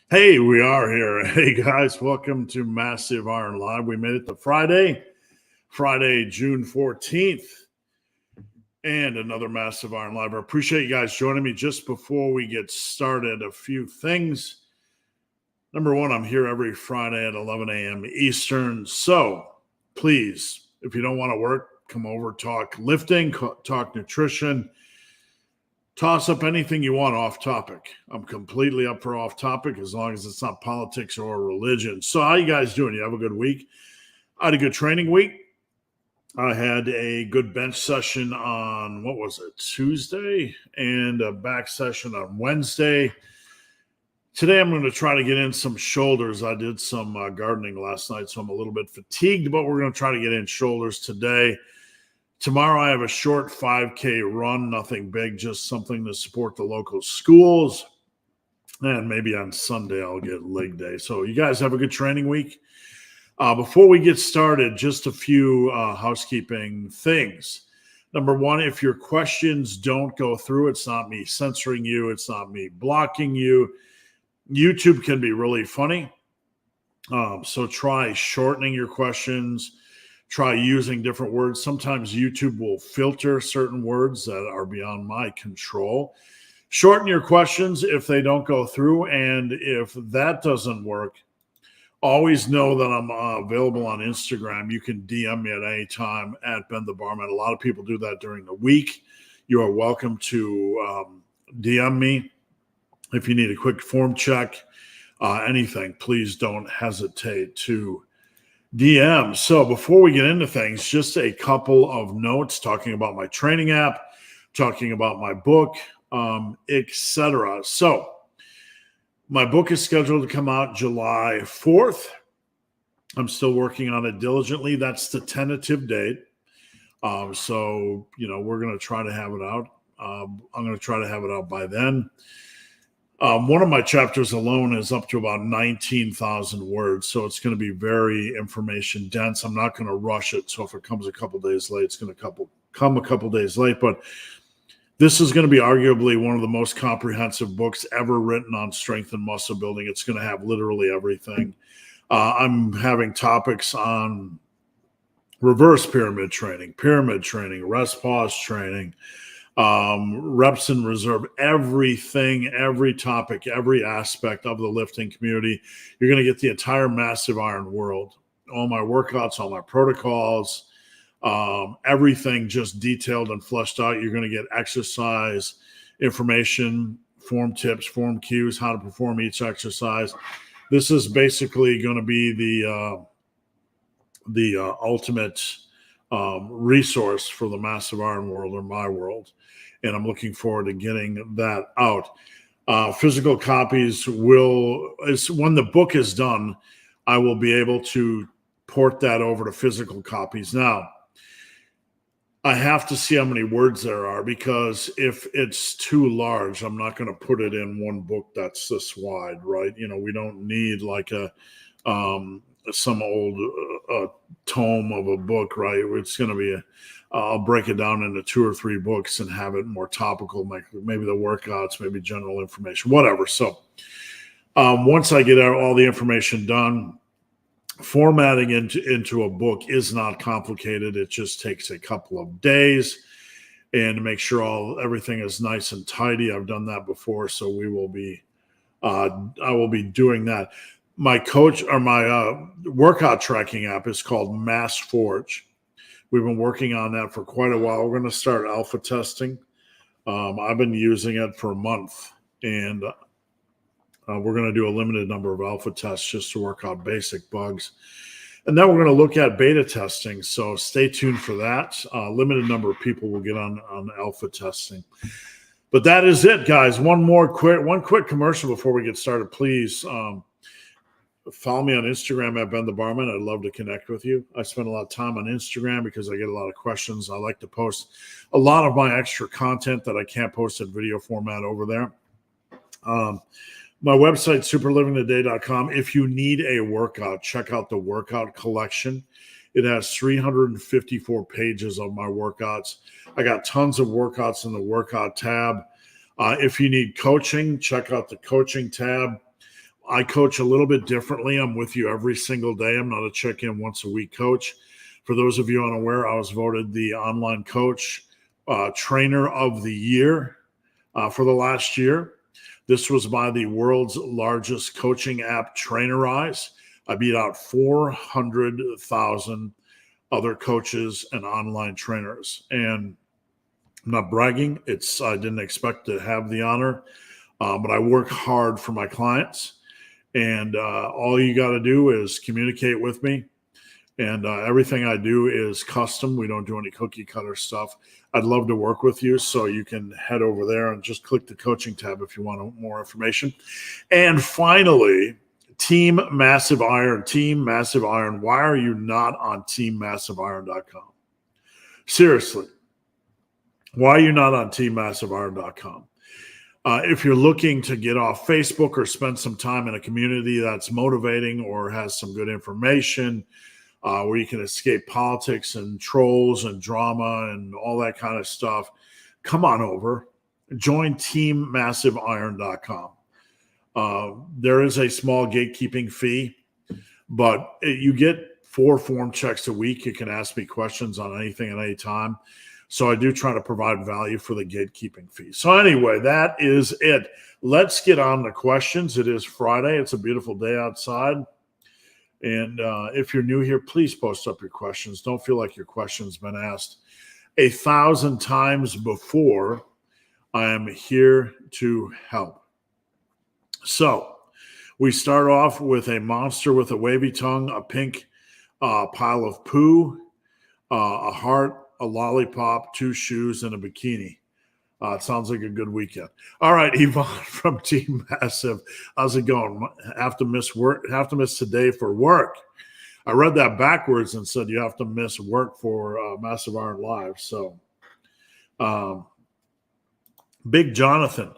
Hey, we are here. Hey, guys, welcome to Massive Iron Live. We made it to Friday, June 14th, and another Massive Iron Live. I appreciate you guys joining me. Just before we get started, a few things. Number one, I'm here every Friday at 11 a.m. Eastern. So please, if you don't want to work, come over, talk lifting, talk nutrition. Toss up anything you want off topic. I'm completely up for off topic as long as it's not politics or religion. So how you guys doing? You have a good week? I had a good training week. I had a good bench session on, Tuesday, and a back session on Wednesday. Today I'm going to try to get in some shoulders. I did some gardening last night, so I'm a little bit fatigued, but we're going to try to get in shoulders today. Tomorrow I have a short 5K run, nothing big, just something to support the local schools. And maybe on Sunday I'll get leg day. So you guys have a good training week. Before we get started, just a few housekeeping things. Number one, if your questions don't go through, it's not me censoring you. It's not me blocking you. YouTube can be really funny. So try shortening your questions. Try using different words. Sometimes YouTube will filter certain words that are beyond my control. Shorten your questions if they don't go through. And if that doesn't work, always know that I'm available on Instagram. You can DM me at any time at Ben the Barman. A lot of people do that during the week. You are welcome to DM me if you need a quick form check, anything. Please don't hesitate to DM. So before we get into things, just a couple of notes talking about my training app, talking about my book, etc. So my book is scheduled to come out July 4th. I'm still working on it diligently. That's the tentative date. So, we're going to try to have it out. I'm going to try to have it out by then. One of my chapters alone is up to about 19,000 words, so it's going to be very information dense. I'm not going to rush it, so if it comes a couple days late, it's going to come a couple days late. But this is going to be arguably one of the most comprehensive books ever written on strength and muscle building. It's going to have literally everything. I'm having topics on reverse pyramid training, rest pause training, reps in reserve, everything, every topic, every aspect of the lifting community. You're going to get the entire Massive Iron world, all my workouts, all my protocols, everything just detailed and fleshed out. You're going to get exercise information, form tips, form cues, how to perform each exercise. This is basically going to be the ultimate resource for the Massive Iron world, or my world. And I'm looking forward to getting that out. Physical copies when the book is done, I will be able to port that over to physical copies. Now, I have to see how many words there are, because if it's too large, I'm not going to put it in one book that's this wide, right? We don't need like some old tome of a book, right? It's going to be I'll break it down into 2 or 3 books and have it more topical, maybe the workouts, maybe general information, whatever. So once I get all the information done, formatting into a book is not complicated. It just takes a couple of days, and to make sure everything is nice and tidy. I've done that before, so I will be doing that. My workout tracking app is called Mass Forge. We've been working on that for quite a while. We're going to start alpha testing. I've been using it for a month, and we're going to do a limited number of alpha tests just to work out basic bugs. And then we're going to look at beta testing. So stay tuned for that. Limited number of people will get on alpha testing. But that is it, guys. One quick commercial before we get started. Please follow me on Instagram at Ben the Barman. I'd love to connect with you. I spend a lot of time on Instagram because I get a lot of questions. I like to post a lot of my extra content that I can't post in video format over there. My website, superlivingtoday.com. If you need a workout, check out the workout collection. It has 354 pages of my workouts. I got tons of workouts in the workout tab. If you need coaching, check out the coaching tab. I coach a little bit differently. I'm with you every single day. I'm not a check-in once a week coach. For those of you unaware, I was voted the online coach trainer of the year for the last year. This was by the world's largest coaching app, Trainerize. I beat out 400,000 other coaches and online trainers. And I'm not bragging. I didn't expect to have the honor, but I work hard for my clients. And all you got to do is communicate with me. And everything I do is custom. We don't do any cookie cutter stuff. I'd love to work with you. So you can head over there and just click the coaching tab if you want more information. And finally, Team Massive Iron. Team Massive Iron. Why are you not on teammassiveiron.com? Seriously. Why are you not on teammassiveiron.com? If you're looking to get off Facebook or spend some time in a community that's motivating or has some good information, where you can escape politics and trolls and drama and all that kind of stuff, come on over. Join teammassiveiron.com. There is a small gatekeeping fee, but you get 4 form checks a week. You can ask me questions on anything at any time. So I do try to provide value for the gatekeeping fee. So anyway, that is it. Let's get on to questions. It is Friday. It's a beautiful day outside. And if you're new here, please post up your questions. Don't feel like your question's been asked 1,000 times before. I am here to help. So we start off with a monster with a wavy tongue, a pink pile of poo, a heart, a lollipop, 2 shoes, and a bikini. It sounds like a good weekend. All right, Yvonne from Team Massive. How's it going? Have to miss today for work. I read that backwards and said you have to miss work for Massive Iron Live. So, Big Jonathan.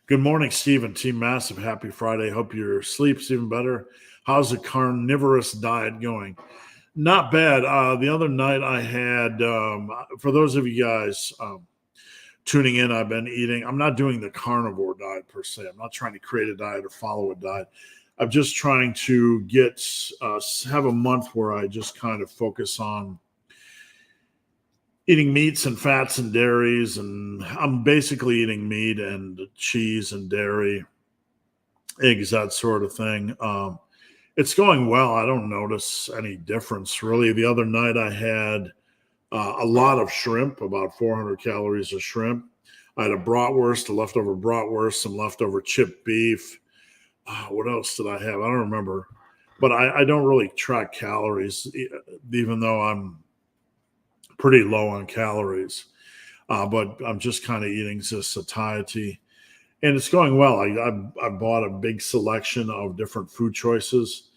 Good morning, Stephen. Team Massive. Happy Friday. Hope your sleep's even better. How's the carnivorous diet going? Not bad. The other night I had, for those of you guys tuning in, I've been eating. I'm not doing the carnivore diet per se. I'm not trying to create a diet or follow a diet. I'm just trying to have a month where I just kind of focus on eating meats and fats and dairies. And I'm basically eating meat and cheese and dairy, eggs, that sort of thing. It's going well. I don't notice any difference, really. The other night I had a lot of shrimp, about 400 calories of shrimp. I had a bratwurst, a leftover bratwurst, some leftover chipped beef. What else did I have? I don't remember. But I don't really track calories, even though I'm pretty low on calories. But I'm just kind of eating this satiety. And it's going well. I bought a big selection of different food choices.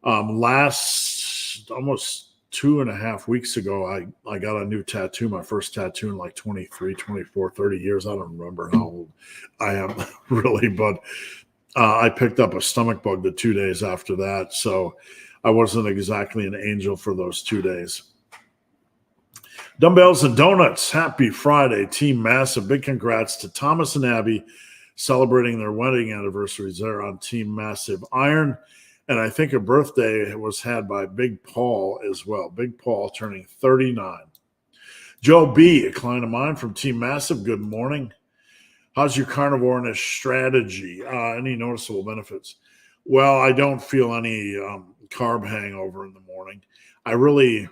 Last almost 2.5 weeks ago, I got a new tattoo, my first tattoo in like 23, 24, 30 years. I don't remember how old I am really, but I picked up a stomach bug the 2 days after that. So I wasn't exactly an angel for those 2 days. Dumbbells and Donuts. Happy Friday, Team Massive. Big congrats to Thomas and Abby celebrating their wedding anniversaries there on Team Massive Iron. And I think a birthday was had by Big Paul as well. Big Paul turning 39. Joe B., a client of mine from Team Massive, good morning. How's your carnivorous strategy? Any noticeable benefits? Well, I don't feel any carb hangover in the morning. I really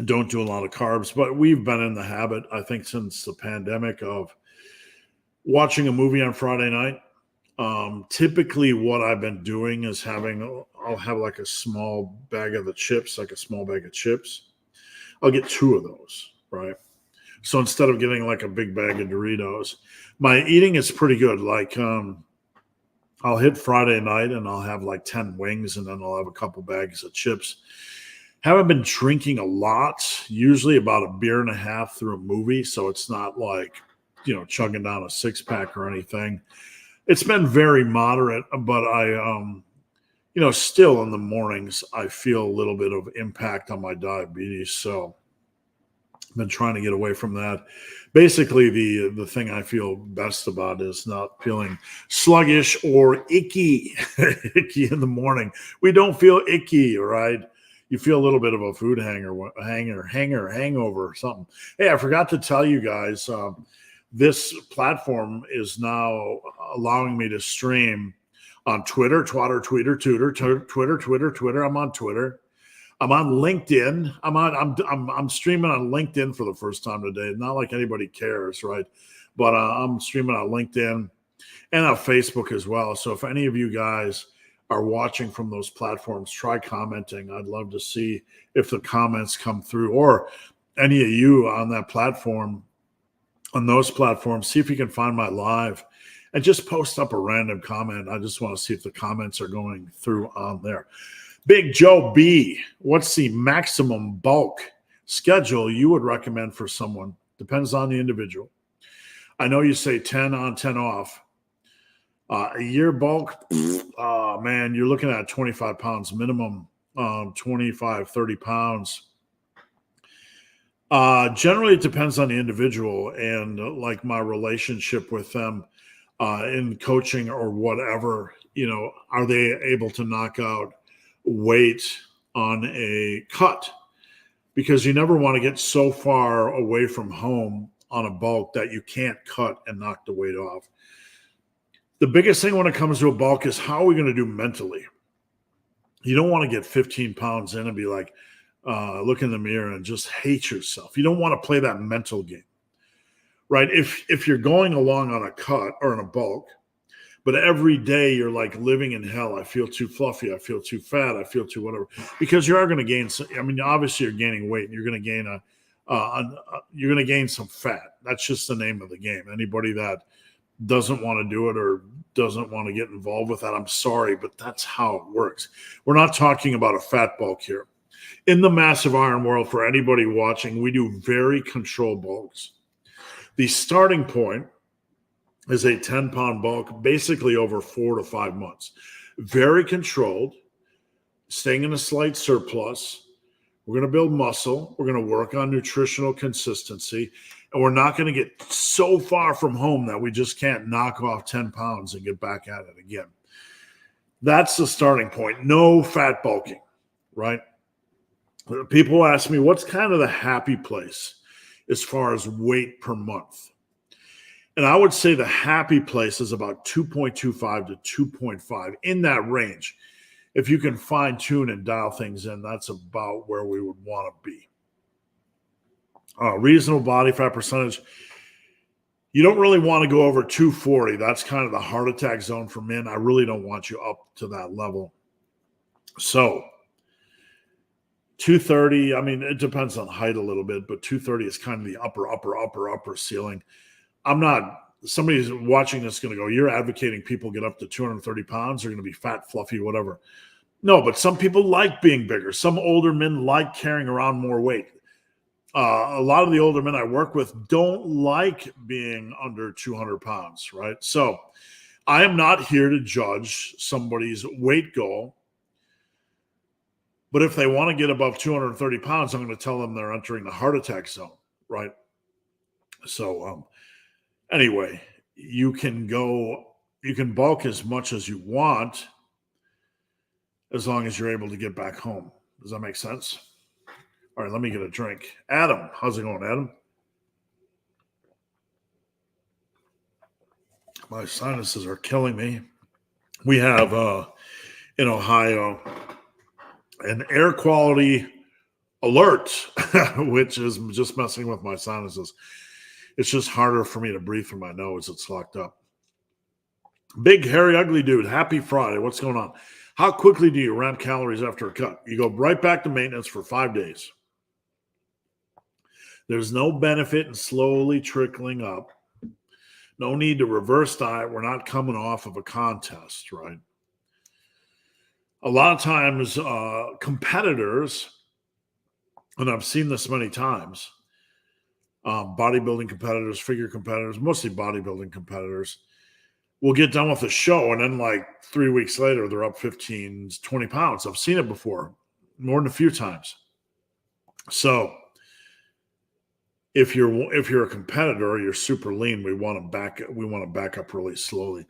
don't do a lot of carbs, but we've been in the habit, I think, since the pandemic of watching a movie on Friday night. Typically what I've been doing is I'll have like a small bag of the chips, like a small bag of chips. I'll get 2 of those, right? So instead of getting like a big bag of Doritos, my eating is pretty good. Like, I'll hit Friday night and I'll have like 10 wings and then I'll have a couple bags of chips. Haven't been drinking a lot, usually about a beer and a half through a movie. So it's not like, chugging down a 6-pack or anything. It's been very moderate, but I, still in the mornings, I feel a little bit of impact on my diabetes. So been trying to get away from that. Basically, the thing I feel best about is not feeling sluggish or icky, icky in the morning. We don't feel icky, right? You feel a little bit of a food hangover or something. Hey, I forgot to tell you guys, this platform is now allowing me to stream on Twitter, Twitter. I'm on Twitter. I'm on LinkedIn. I'm streaming on LinkedIn for the first time today. Not like anybody cares, right? But I'm streaming on LinkedIn and on Facebook as well. So if any of you guys are watching from those platforms, try commenting. I'd love to see if the comments come through, or any of you on that platform, on those platforms, see if you can find my live and just post up a random comment. I just want to see if the comments are going through on there. Big Joe B, what's the maximum bulk schedule you would recommend for someone? Depends on the individual. I know you say 10 on, 10 off. A year bulk, man, you're looking at 25 pounds minimum, 25, 30 pounds. Generally, it depends on the individual and like my relationship with them in coaching or whatever. Are they able to knock out weight on a cut? Because you never want to get so far away from home on a bulk that you can't cut and knock the weight off. The biggest thing when it comes to a bulk is how are we going to do mentally? You don't want to get 15 pounds in and be like, look in the mirror and just hate yourself. You don't want to play that mental game, right? If you're going along on a cut or in a bulk, but every day you're like living in hell. I feel too fluffy. I feel too fat. I feel too whatever. Because you are going to gain. Obviously you're gaining weight, and you're going to gain you're going to gain some fat. That's just the name of the game. Anybody that doesn't want to do it or doesn't want to get involved with that, I'm sorry, but that's how it works. We're not talking about a fat bulk here. In the massive iron world, for anybody watching, we do very controlled bulks. The starting point is a 10-pound bulk, basically over 4 to 5 months. Very controlled, staying in a slight surplus. We're going to build muscle. We're going to work on nutritional consistency. And we're not going to get so far from home that we just can't knock off 10 pounds and get back at it again. That's the starting point. No fat bulking, right? People ask me, what's kind of the happy place as far as weight per month? And I would say the happy place is about 2.25 to 2.5, in that range. If you can fine tune and dial things in, that's about where we would want to be. Reasonable body fat percentage. You don't really want to go over 240. That's kind of the heart attack zone for men. I really don't want you up to that level. So 230, it depends on height a little bit, but 230 is kind of the upper ceiling. Somebody who's watching this going to go, you're advocating people get up to 230 pounds, they're going to be fat, fluffy, whatever. No, but some people like being bigger. Some older men like carrying around more weight. A lot of the older men I work with don't like being under 200 pounds, right? So I am not here to judge somebody's weight goal. But if they want to get above 230 pounds, I'm going to tell them they're entering the heart attack zone, right? So anyway, you can bulk as much as you want as long as you're able to get back home. Does that make sense? All right, let me get a drink. Adam, how's it going, Adam? My sinuses are killing me. We have in Ohio an air quality alert, which is just messing with my sinuses. It's just harder for me to breathe through my nose. It's locked up. Big, hairy, ugly dude. Happy Friday. What's going on? How quickly do you ramp calories after a cut? You go right back to maintenance for 5 days. There's no benefit in slowly trickling up. No need to reverse diet. We're not coming off of a contest, right? A lot of times, competitors, and I've seen this many times, bodybuilding competitors, figure competitors, mostly bodybuilding competitors, will get done with the show, and then like 3 weeks later, they're up 15, 20 pounds. I've seen it before, more than a few times. So If you're a competitor or you're super lean, we want to back up really slowly.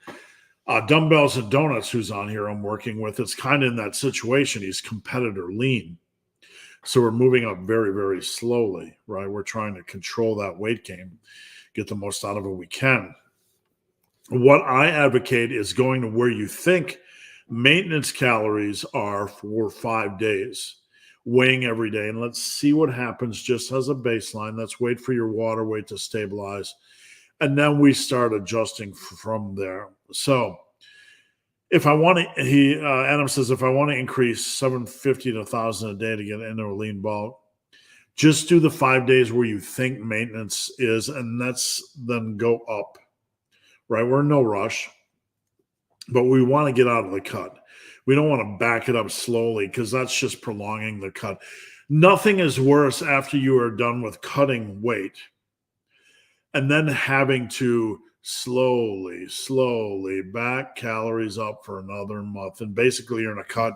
Dumbbells and Donuts, who's on here I'm working with, it's kind of in that situation. He's competitor lean. So we're moving up very, very slowly, right? We're trying to control that weight gain, get the most out of it we can. What I advocate is going to where you think maintenance calories are for 5 days, weighing every day. And let's see what happens just as a baseline. Let's wait for your water weight to stabilize. And then we start adjusting from there. So if I want to, Adam says, if I want to increase 750 to 1,000 a day to get into a lean bulk, just do the 5 days where you think maintenance is, and that's then go up, right? We're in no rush, but we want to get out of the cut. We don't want to back it up slowly because that's just prolonging the cut. Nothing is worse after you are done with cutting weight and then having to slowly back calories up for another month. And basically you're in a cut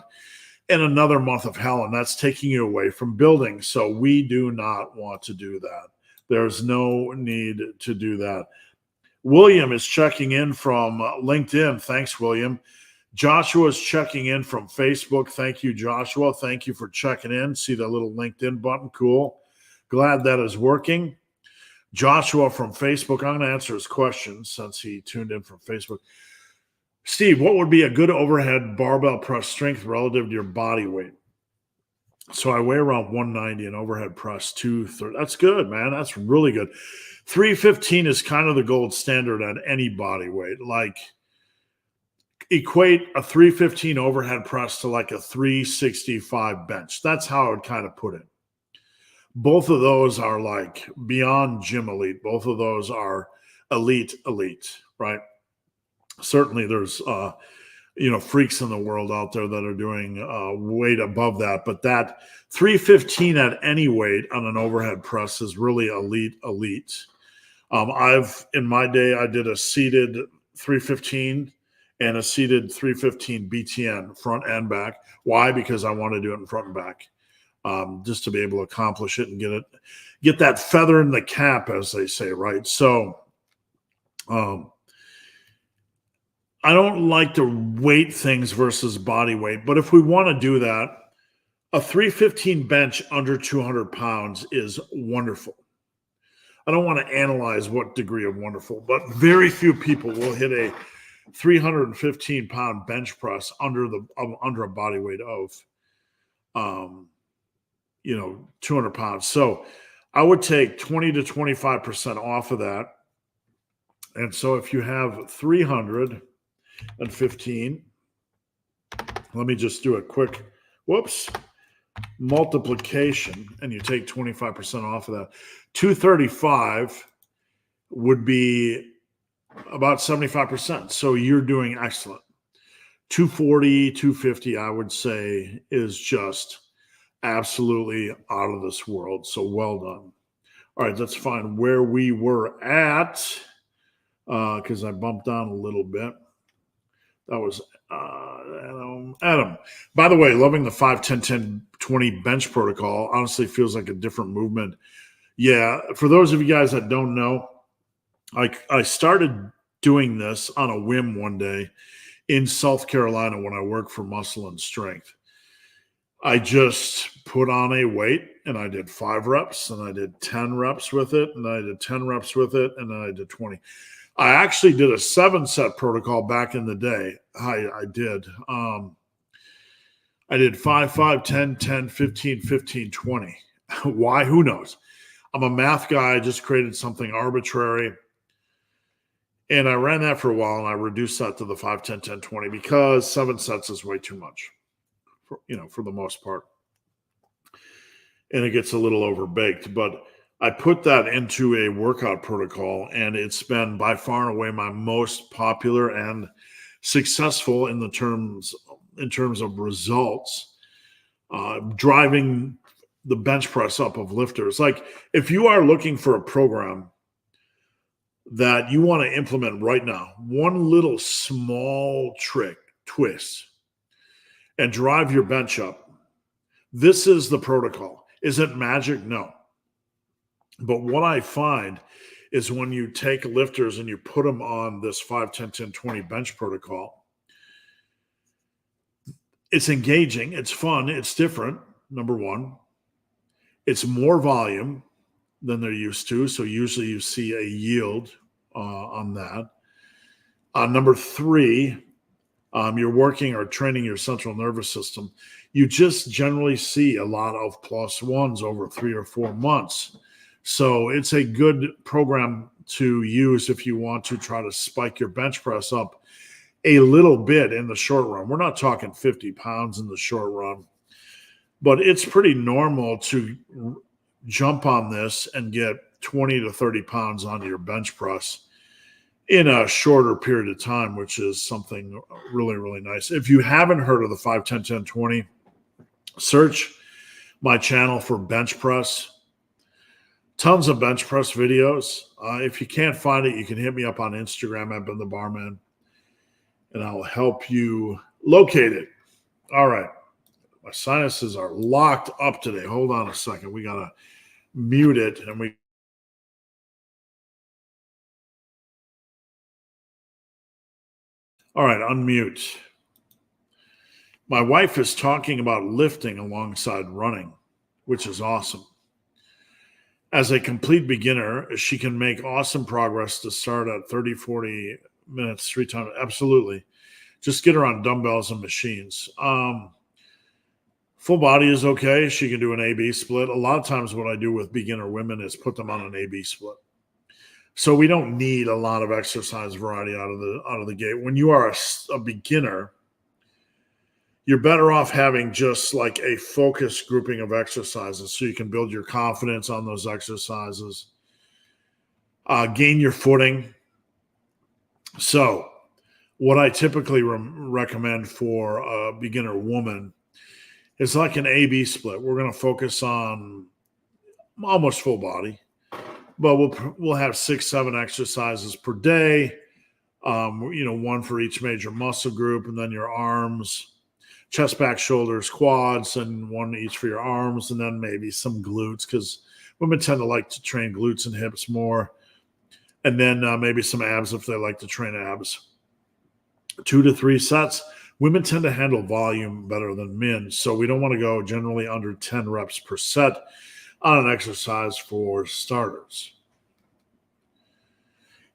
in another month of hell, and that's taking you away from building. So we do not want to do that. There's no need to do that. William is checking in from LinkedIn. Thanks, William. Joshua is checking in from Facebook. Thank you, Joshua. Thank you for checking in. See the little LinkedIn button? Cool. Glad that is working. Joshua from Facebook, I'm going to answer his question since he tuned in from Facebook. Steve, what would be a good overhead barbell press strength relative to your body weight? So I weigh around 190 and overhead press 230. That's good, man. That's really good. 315 is kind of the gold standard at any body weight. Like, equate a 315 overhead press to like a 365 bench. That's how I would kind of put it. Both of those are like beyond gym elite. Both of those are elite, right? Certainly there's, freaks in the world out there that are doing weight above that. But that 315 at any weight on an overhead press is really elite. In my day, I did a seated 315 and a seated 315 BTN front and back. Why? Because I want to do it in front and back. Just to be able to accomplish it and get that feather in the cap, as they say, right? So I don't like to weight things versus body weight, but if we want to do that, a 315 bench under 200 pounds is wonderful. I don't want to analyze what degree of wonderful, but very few people will hit a 315 pound bench press under a body weight of 200 pounds. So I would take 20 to 25% off of that. And so if you have 315, let me just do a quick, multiplication, and you take 25% off of that. 235 would be about 75%. So you're doing excellent. 240, 250, I would say, is just absolutely out of this world. So well done. All right, let's find where we were at, because I bumped down a little bit. That was Adam. By the way, loving the 5, 10, 10, 20 bench protocol. Honestly, feels like a different movement. Yeah, for those of you guys that don't know, I started doing this on a whim one day in South Carolina when I worked for Muscle and Strength. I just put on a weight and I did 5 reps and I did 10 reps with it and I did 10 reps with it and then I did 20. I actually did a 7-set protocol back in the day. I did. I did 5, 5, 10, 10, 15, 15, 20. Why? Who knows? I'm a math guy. I just created something arbitrary. And I ran that for a while and I reduced that to the 5, 10, 10, 20 because 7 sets is way too much. For the most part. And it gets a little overbaked, but I put that into a workout protocol and it's been by far and away my most popular and successful in terms of results, driving the bench press up of lifters. Like if you are looking for a program that you want to implement right now, one little small twist, and drive your bench up. This is the protocol. Is it magic? No. But what I find is when you take lifters and you put them on this 5, 10, 10, 20 bench protocol, it's engaging, it's fun, it's different, number one. It's more volume than they're used to. So usually you see a yield on that. Number three, you're working or training your central nervous system. You just generally see a lot of +1s over 3 or 4 months. So it's a good program to use if you want to try to spike your bench press up a little bit in the short run. We're not talking 50 pounds in the short run, but it's pretty normal to jump on this and get 20 to 30 pounds on your bench press in a shorter period of time, which is something really, really nice. If you haven't heard of the 5, 10, 10, 20, search my channel for bench press. Tons of bench press videos. If you can't find it, you can hit me up on Instagram at Ben the Barman, and I'll help you locate it. All right. My sinuses are locked up today. Hold on a second. We got to mute it, and we. All right, unmute. My wife is talking about lifting alongside running, which is awesome. As a complete beginner, she can make awesome progress to start at 30, 40 minutes, 3 times. Absolutely. Just get her on dumbbells and machines. Full body is okay. She can do an A-B split. A lot of times what I do with beginner women is put them on an A-B split. So we don't need a lot of exercise variety out of the gate. When you are a beginner, you're better off having just like a focused grouping of exercises so you can build your confidence on those exercises, gain your footing. So what I typically recommend for a beginner woman is like an A-B split. We're going to focus on almost full body, but we'll have 6, 7 exercises per day, one for each major muscle group, and then your arms, chest, back, shoulders, quads, and one each for your arms, and then maybe some glutes, because women tend to like to train glutes and hips more, and then maybe some abs if they like to train abs. 2 to 3 sets. Women tend to handle volume better than men, so we don't want to go generally under 10 reps per set on an exercise for starters.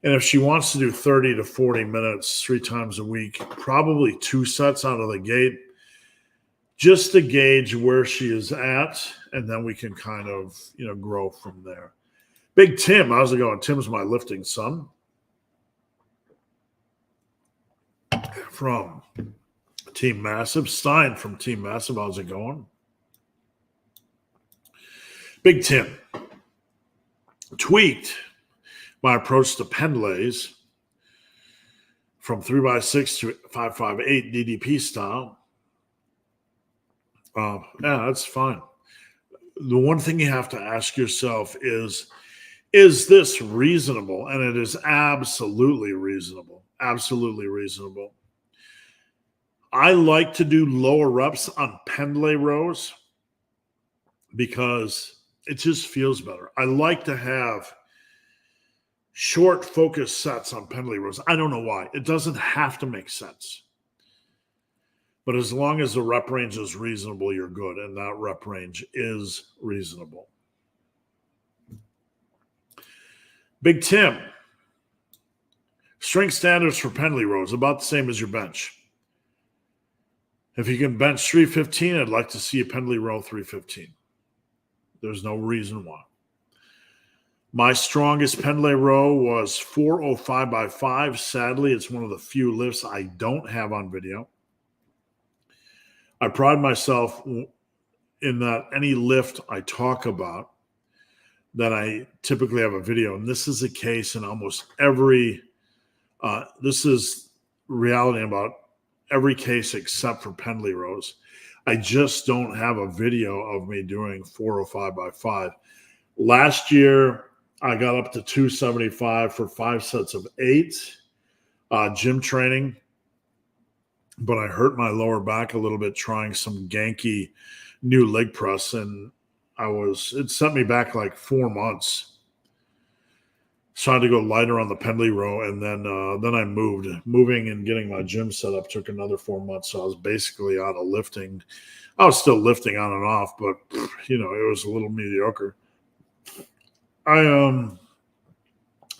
And if she wants to do 30 to 40 minutes 3 times a week, probably 2 sets out of the gate, just to gauge where she is at, and then we can kind of, grow from there. Big Tim, how's it going? Tim's my lifting son. From Team Massive. Stein from Team Massive, how's it going? Big Tim tweaked my approach to Pendlays from 3x6 to 5.58 DDP style. Yeah, that's fine. The one thing you have to ask yourself is this reasonable? And it is absolutely reasonable. Absolutely reasonable. I like to do lower reps on Pendlay rows because it just feels better. I like to have short focused sets on Pendlay rows. I don't know why. It doesn't have to make sense. But as long as the rep range is reasonable, you're good. And that rep range is reasonable. Big Tim. Strength standards for Pendlay rows, about the same as your bench. If you can bench 315, I'd like to see a Pendlay row 315. There's no reason why. My strongest Pendlay row was 405 by 5. Sadly, it's one of the few lifts I don't have on video. I pride myself in that any lift I talk about that I typically have a video, and this is the case in almost every, this is reality about every case except for Pendlay rows. I just don't have a video of me doing 405 by 5. Last year, I got up to 275 for 5 sets of 8 gym training, but I hurt my lower back a little bit trying some ganky new leg press, and it sent me back like 4 months. Trying to go lighter on the Pendlay row, and then I moved. Moving and getting my gym set up took another 4 months. So I was basically out of lifting. I was still lifting on and off, but it was a little mediocre. I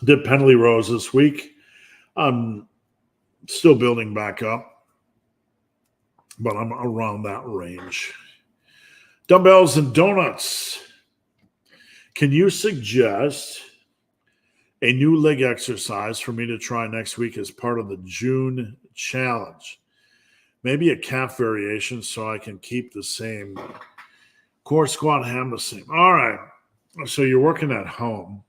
did Pendlay rows this week. I'm still building back up, but I'm around that range. Dumbbells and donuts. Can you suggest a new leg exercise for me to try next week as part of the June challenge? Maybe a calf variation so I can keep the same core, squat, ham the same. All right. So you're working at home.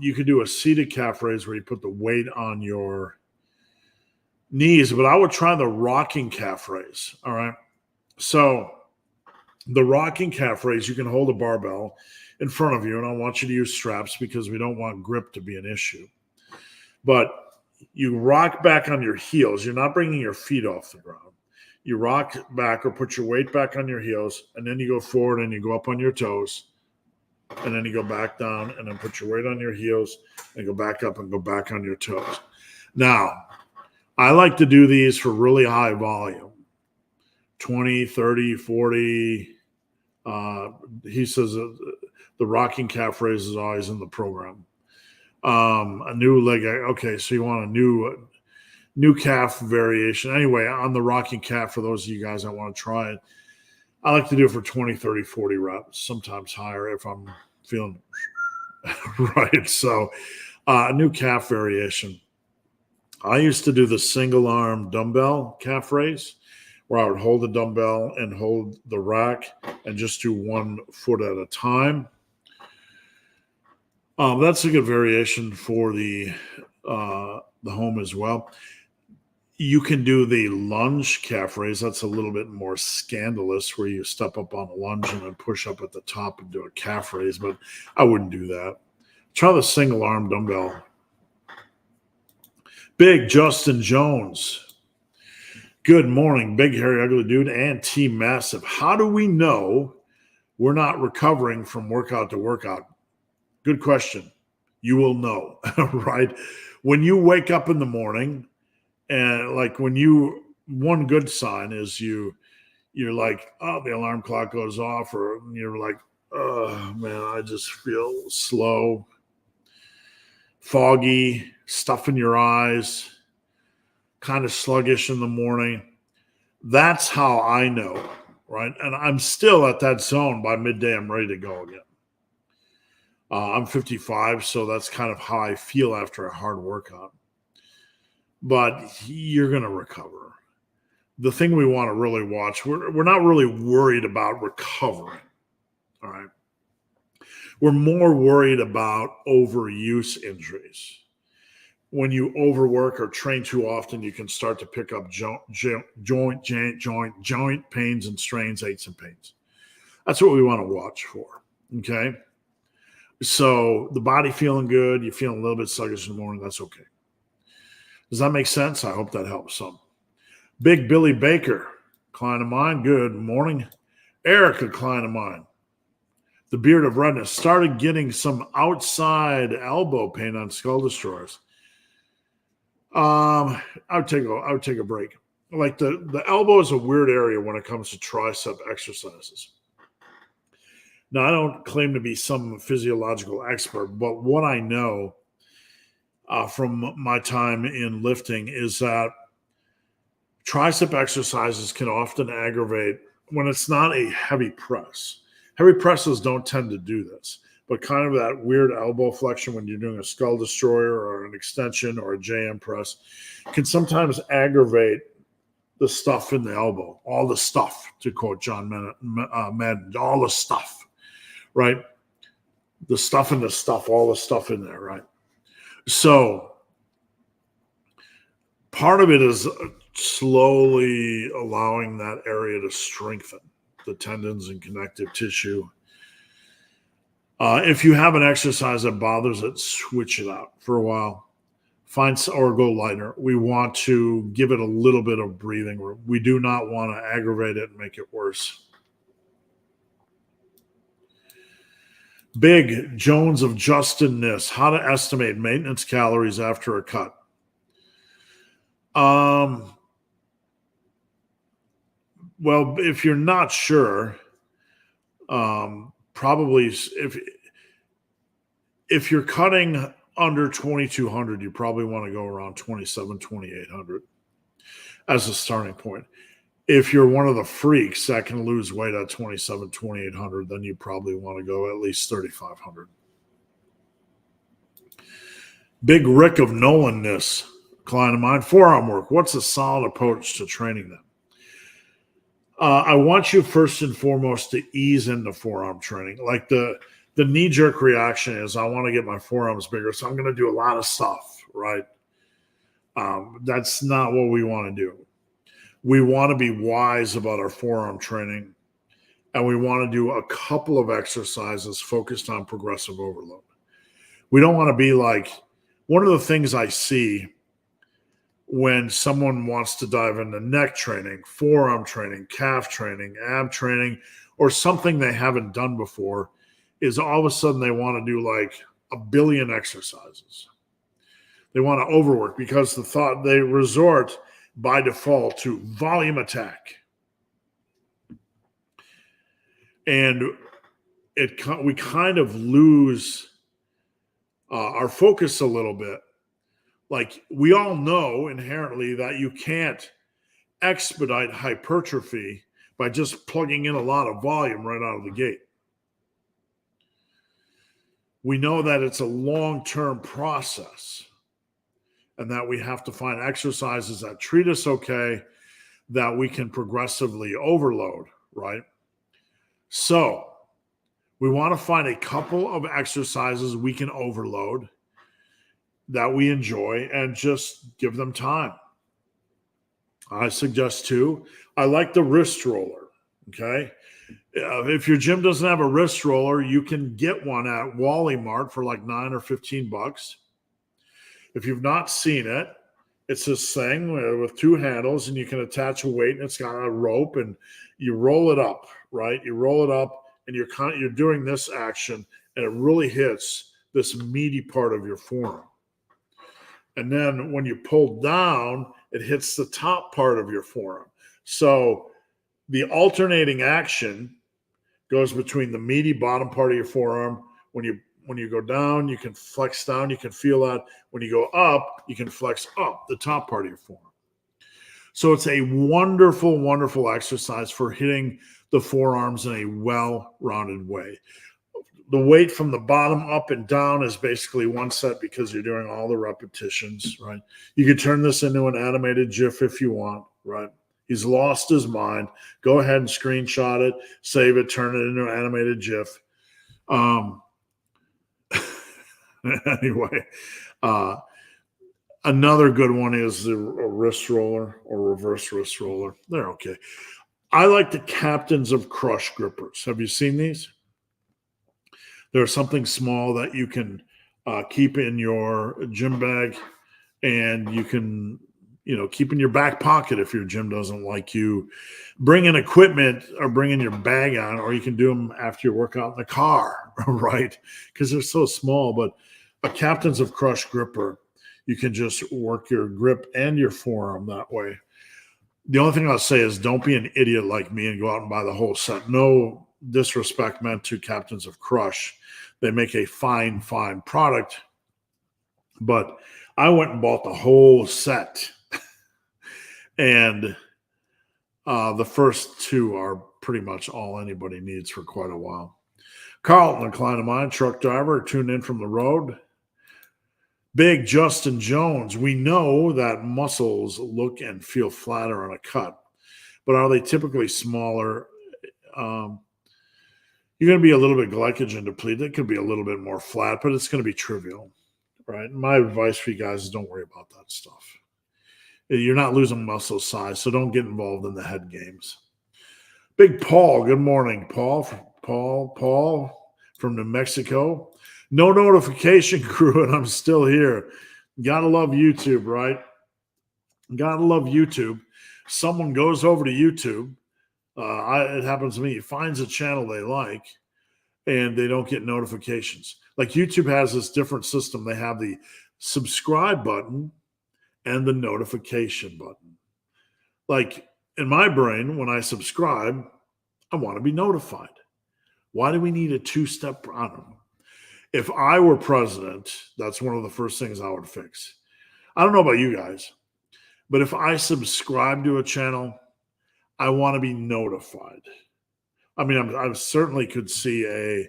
You could do a seated calf raise where you put the weight on your knees, but I would try the rocking calf raise. All right. So the rocking calf raise, you can hold a barbell in front of you, and I want you to use straps because we don't want grip to be an issue. But you rock back on your heels. You're not bringing your feet off the ground. You rock back or put your weight back on your heels, and then you go forward and you go up on your toes, and then you go back down and then put your weight on your heels and go back up and go back on your toes. Now, I like to do these for really high volume, 20, 30, 40. He says the rocking calf raise is always in the program. A new leg. Okay, so you want a new calf variation. Anyway, on the rocking calf, for those of you guys that want to try it, I like to do it for 20, 30, 40 reps, sometimes higher if I'm feeling right. So a new calf variation. I used to do the single arm dumbbell calf raise where I would hold the dumbbell and hold the rack and just do 1 foot at a time. That's a good variation for the home as well. You can do the lunge calf raise. That's a little bit more scandalous where you step up on a lunge and then push up at the top and do a calf raise, but I wouldn't do that. Try the single arm dumbbell. Big Justin Jones. Good morning, big hairy ugly dude and Team Massive. How do we know we're not recovering from workout to workout? Good question. You will know, right? When you wake up in the morning, and like one good sign is you're like, oh, the alarm clock goes off, or you're like, oh man, I just feel slow, foggy, stuff in your eyes, kind of sluggish in the morning. That's how I know, right? And I'm still at that zone by midday. I'm ready to go again. I'm 55, so that's kind of how I feel after a hard workout. But you're going to recover. The thing we want to really watch, we're not really worried about recovering, all right? We're more worried about overuse injuries. When you overwork or train too often, you can start to pick up joint pains and strains, aches and pains. That's what we want to watch for, okay? So the body feeling good, you feeling a little bit sluggish in the morning, that's okay. Does that make sense? I hope that helps some. Big Billy Baker, client of mine, good morning. Erica, client of mine. The Beard of Redness started getting some outside elbow pain on Skull Destroyers. I would take a break. Like the elbow is a weird area when it comes to tricep exercises. Now, I don't claim to be some physiological expert, but what I know from my time in lifting is that tricep exercises can often aggravate when it's not a heavy press. Heavy presses don't tend to do this, but kind of that weird elbow flexion when you're doing a Skull Destroyer or an extension or a JM press can sometimes aggravate the stuff in the elbow, all the stuff, to quote John Madden, all the stuff. Right? The stuff in the stuff, all the stuff in there, right? So part of it is slowly allowing that area to strengthen, the tendons and connective tissue. If you have an exercise that bothers it, switch it out for a while. Or go lighter. We want to give it a little bit of breathing room. We do not want to aggravate it and make it worse. Big Jones of Justinness, how to estimate maintenance calories after a cut. Well, if you're not sure, probably if you're cutting under 2,200, you probably want to go around 2,800 as a starting point. If you're one of the freaks that can lose weight at 2,800, then you probably want to go at least 3,500. Big Rick of Nolanness, client of mine, forearm work. What's a solid approach to training them? I want you first and foremost to ease into forearm training. Like the knee-jerk reaction is, I want to get my forearms bigger, so I'm going to do a lot of stuff, right? That's not what we want to do. We want to be wise about our forearm training, and we want to do a couple of exercises focused on progressive overload. We don't want to be like, one of the things I see when someone wants to dive into neck training, forearm training, calf training, ab training, or something they haven't done before, is all of a sudden they want to do like 1 billion exercises. They want to overwork because they resort by default to volume attack. And we kind of lose our focus a little bit. Like, we all know inherently that you can't expedite hypertrophy by just plugging in a lot of volume right out of the gate. We know that it's a long-term process and that we have to find exercises that treat us okay, that we can progressively overload, right? So we want to find a couple of exercises we can overload that we enjoy and just give them time. I suggest too, I like the wrist roller, okay? If your gym doesn't have a wrist roller, you can get one at Wally Mart for like $9 or $15. If you've not seen it, it's this thing with 2 handles, and you can attach a weight, and it's got a rope, and you roll it up, right? You roll it up, and you're doing this action, and it really hits this meaty part of your forearm. And then when you pull down, it hits the top part of your forearm. So the alternating action goes between the meaty bottom part of your forearm. When you go down, you can flex down. You can feel that. When you go up, you can flex up the top part of your forearm. So it's a wonderful, wonderful exercise for hitting the forearms in a well-rounded way. The weight from the bottom up and down is basically one set because you're doing all the repetitions, right? You could turn this into an animated GIF if you want, right? He's lost his mind. Go ahead and screenshot it, save it, turn it into an animated GIF. Anyway, another good one is a wrist roller or reverse wrist roller. They're okay. I like the Captains of Crush grippers. Have you seen these? There's something small that you can keep in your gym bag, and you can, keep in your back pocket if your gym doesn't like you bringing equipment or bringing your bag on, or you can do them after your workout in the car, right? Because they're so small. But a Captains of Crush gripper, you can just work your grip and your forearm that way. The only thing I'll say is don't be an idiot like me and go out and buy the whole set. No disrespect meant to Captains of Crush. They make a fine product, but I went and bought the whole set. And the first 2 are pretty much all anybody needs for quite a while. Carlton, a client of mine, truck driver, tuned in from the road. Big Justin Jones, we know that muscles look and feel flatter on a cut, but are they typically smaller? You're going to be a little bit glycogen depleted. It could be a little bit more flat, but it's going to be trivial, right? My advice for you guys is don't worry about that stuff. You're not losing muscle size, so don't get involved in the head games. Big Paul, good morning, Paul from New Mexico. No notification crew, and I'm still here. Gotta love YouTube, right? Gotta love YouTube. Someone goes over to YouTube. It happens to me. Finds a channel they like, and they don't get notifications. Like YouTube has this different system. They have the subscribe button and the notification button. Like in my brain, when I subscribe, I want to be notified. Why do we need a two-step? I don't know. If I were president, that's one of the first things I would fix. I don't know about you guys, but if I subscribe to a channel, I want to be notified. I mean, I certainly could see a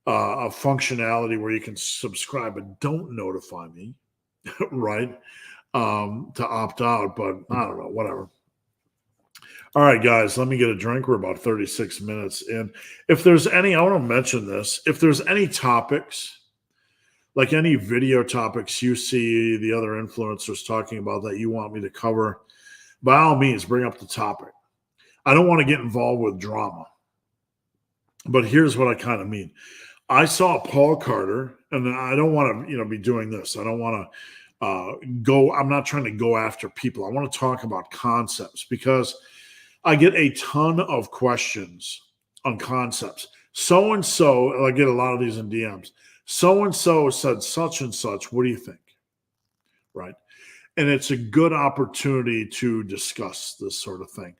functionality where you can subscribe but don't notify me, right? To opt out, but I don't know, whatever. All right, guys, let me get a drink. We're about 36 minutes in. If there's any, I want to mention this. If there's any topics, like any video topics you see the other influencers talking about that you want me to cover, by all means, bring up the topic. I don't want to get involved with drama. But here's what I kind of mean. I saw Paul Carter, and I don't want to, be doing this. I don't want to I'm not trying to go after people. I want to talk about concepts because I get a ton of questions on concepts. So-and-so, I get a lot of these in DMs. So-and-so said such and such. What do you think? Right. And it's a good opportunity to discuss this sort of thing.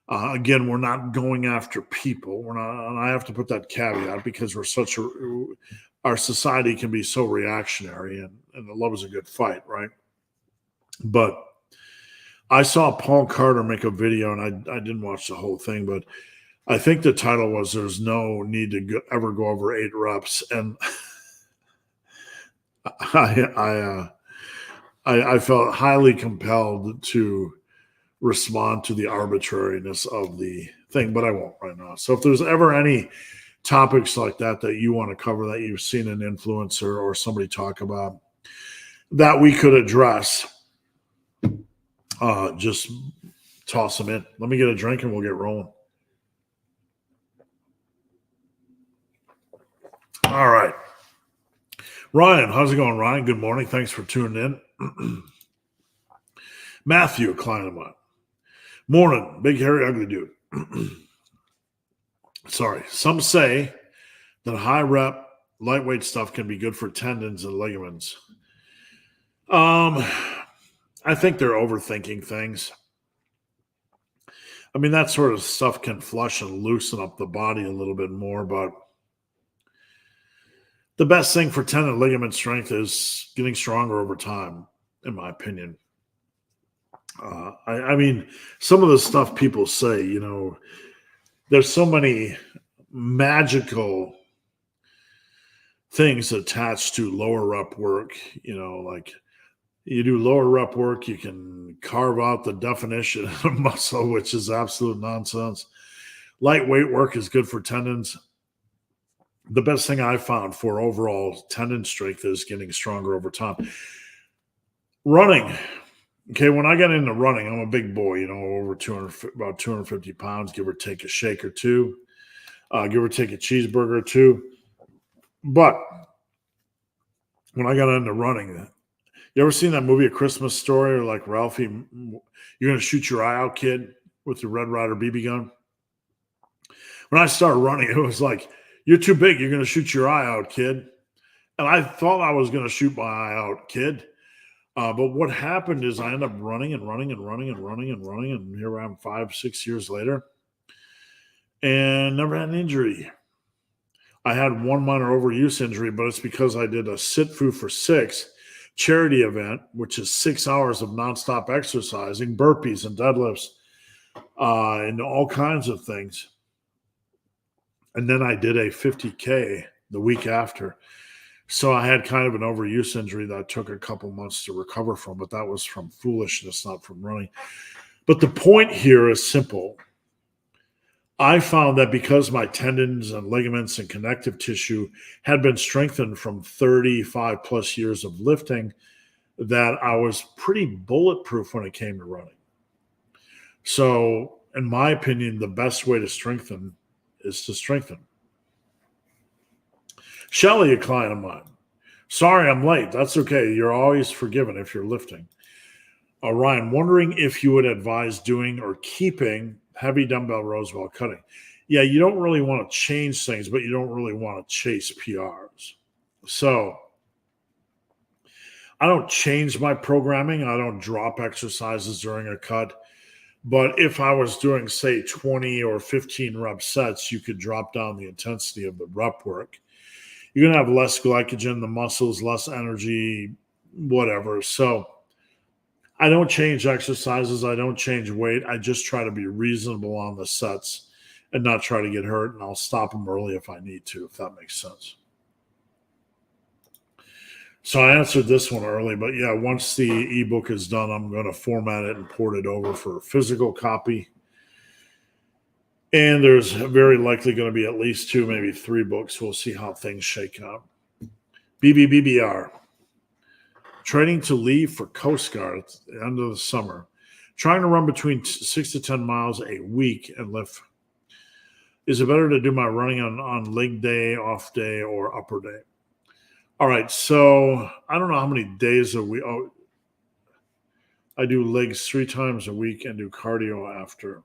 Again, we're not going after people. We're not, and I have to put that caveat because our society can be so reactionary, and the love is a good fight, right? But I saw Paul Carter make a video, and I didn't watch the whole thing, but I think the title was "There's no need to ever go over 8 reps," and I felt highly compelled to respond to the arbitrariness of the thing, but I won't right now. So if there's ever any topics like that you want to cover that you've seen an influencer or somebody talk about that we could address, just toss them in. Let me get a drink and we'll get rolling. All right. Ryan, how's it going, Ryan? Good morning. Thanks for tuning in. Matthew, a client of mine. Morning, big, hairy, ugly dude. Sorry. Some say that high rep, lightweight stuff can be good for tendons and ligaments. I think they're overthinking things. I mean, that sort of stuff can flush and loosen up the body a little bit more, but the best thing for tendon and ligament strength is getting stronger over time, in my opinion. I mean, some of the stuff people say, there's so many magical things attached to lower rep work, like you do lower rep work, you can carve out the definition of a muscle, which is absolute nonsense. Lightweight work is good for tendons. The best thing I found for overall tendon strength is getting stronger over time. Running. Okay, when I got into running, I'm a big boy, over about 250 pounds, give or take a shake or two, give or take a cheeseburger or two. But when I got into running, you ever seen that movie, A Christmas Story, or like Ralphie, you're going to shoot your eye out, kid, with your Red Ryder BB gun? When I started running, it was like, you're too big, you're going to shoot your eye out, kid. And I thought I was going to shoot my eye out, kid. But what happened is I ended up running, and here I am 5-6 years later, and never had an injury. I had one minor overuse injury, but it's because I did a Sit Fu for 6 charity event, which is 6 hours of nonstop exercising, burpees and deadlifts, and all kinds of things. And then I did a 50K the week after. So I had kind of an overuse injury that took a couple months to recover from, but that was from foolishness, not from running. But the point here is simple. I found that because my tendons and ligaments and connective tissue had been strengthened from 35 plus years of lifting, that I was pretty bulletproof when it came to running. So in my opinion, the best way to strengthen is to strengthen. Shelly, a client of mine. Sorry, I'm late. That's okay. You're always forgiven if you're lifting. Ryan, wondering if you would advise doing or keeping heavy dumbbell rows while cutting. yeah, you don't really want to change things, but you don't really want to chase PRs. So I don't change my programming. I don't drop exercises during a cut. But if I was doing, say, 20 or 15 rep sets, you could drop down the intensity of the rep work. You're going to have less glycogen in the muscles, less energy, whatever. So I don't change exercises. I don't change weight. I just try to be reasonable on the sets and not try to get hurt. And I'll stop them early if I need to, if that makes sense. So I answered this one early, but yeah, once the ebook is done, I'm going to format it and port it over for a physical copy. And there's very likely going to be at least 2, maybe 3 books. We'll see how things shake out. BBBBR. Training to leave for Coast Guard at the end of the summer. Trying to run between 6 to 10 miles a week and lift. Is it better to do my running on leg day, off day, or upper day? All right, so I don't know how many days a week. Oh, I do legs 3 times a week and do cardio after.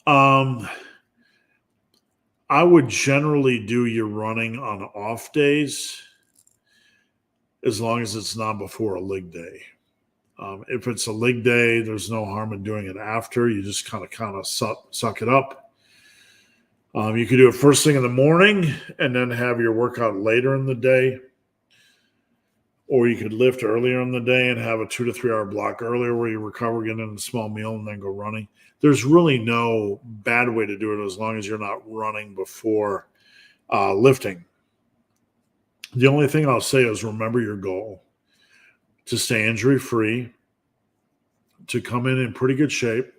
I would generally do your running on off days as long as it's not before a leg day. If it's a leg day, there's no harm in doing it after. You just kind of suck it up. You could do it first thing in the morning and then have your workout later in the day. Or you could lift earlier in the day and have a 2 to 3 hour block earlier where you recover, get in a small meal, and then go running. There's really no bad way to do it as long as you're not running before lifting. The only thing I'll say is remember your goal: to stay injury-free, to come in pretty good shape.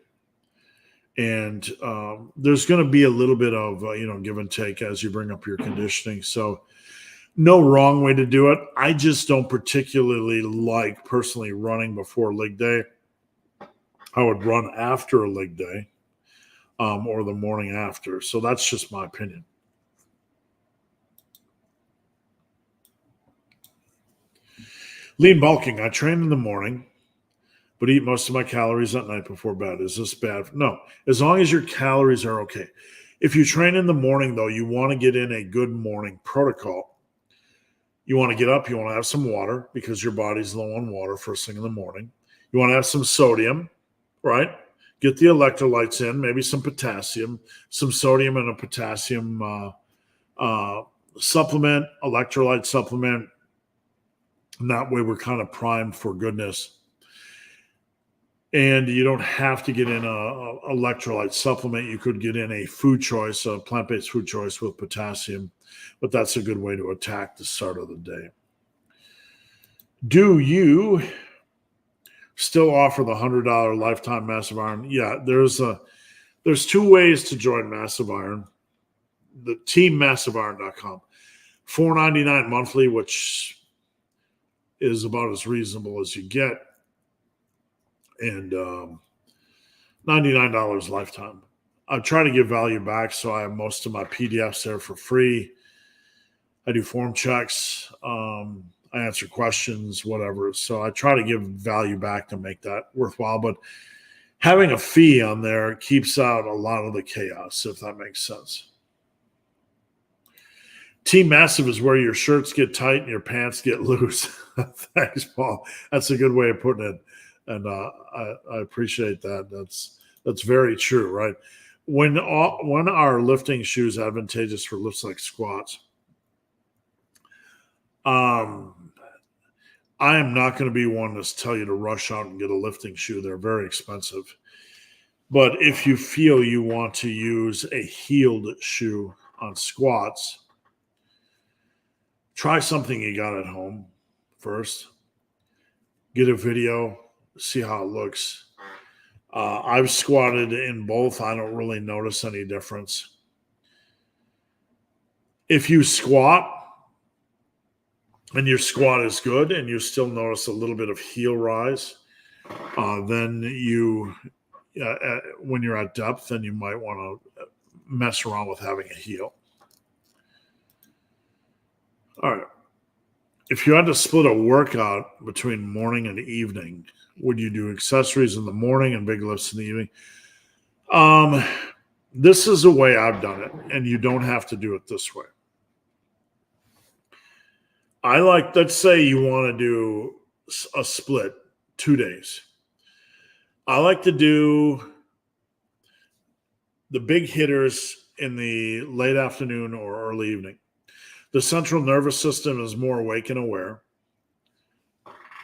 And there's going to be a little bit of, give and take as you bring up your conditioning. So no wrong way to do it. I just don't particularly like personally running before leg day. I would run after a leg day or the morning after. So that's just my opinion. Lean bulking. I train in the morning, but eat most of my calories at night before bed. Is this bad? No, as long as your calories are okay. If you train in the morning, though, you want to get in a good morning protocol. You want to get up, you want to have some water because your body's low on water first thing in the morning. You want to have some sodium, right? Get the electrolytes in, maybe some potassium, some sodium and a potassium supplement, electrolyte supplement. And that way we're kind of primed for goodness. And you don't have to get in a electrolyte supplement. You could get in a food choice, a plant-based food choice with potassium, but that's a good way to attack the start of the day. Do you still offer the $100 lifetime Massive Iron? Yeah, there's 2 ways to join Massive Iron. The teammassiveiron.com. $4.99 monthly, which is about as reasonable as you get. And $99 lifetime. I try to give value back, so I have most of my PDFs there for free. I do form checks. I answer questions, whatever. So I try to give value back to make that worthwhile. But having a fee on there keeps out a lot of the chaos, if that makes sense. Team Massive is where your shirts get tight and your pants get loose. Thanks, Paul. That's a good way of putting it. And I appreciate that. That's very true, right? When are lifting shoes advantageous for lifts like squats? I am not going to be one to tell you to rush out and get a lifting shoe. They're very expensive. But if you feel you want to use a heeled shoe on squats, try something you got at home first. Get a video. See how it looks. I've squatted in both. I don't really notice any difference. If you squat and your squat is good and you still notice a little bit of heel rise, then when you're at depth, then you might want to mess around with having a heel. All right. If you had to split a workout between morning and evening, would you do accessories in the morning and big lifts in the evening? This is the way I've done it, and you don't have to do it this way. Let's say you want to do a split 2 days. I like to do the big hitters in the late afternoon or early evening. The central nervous system is more awake and aware.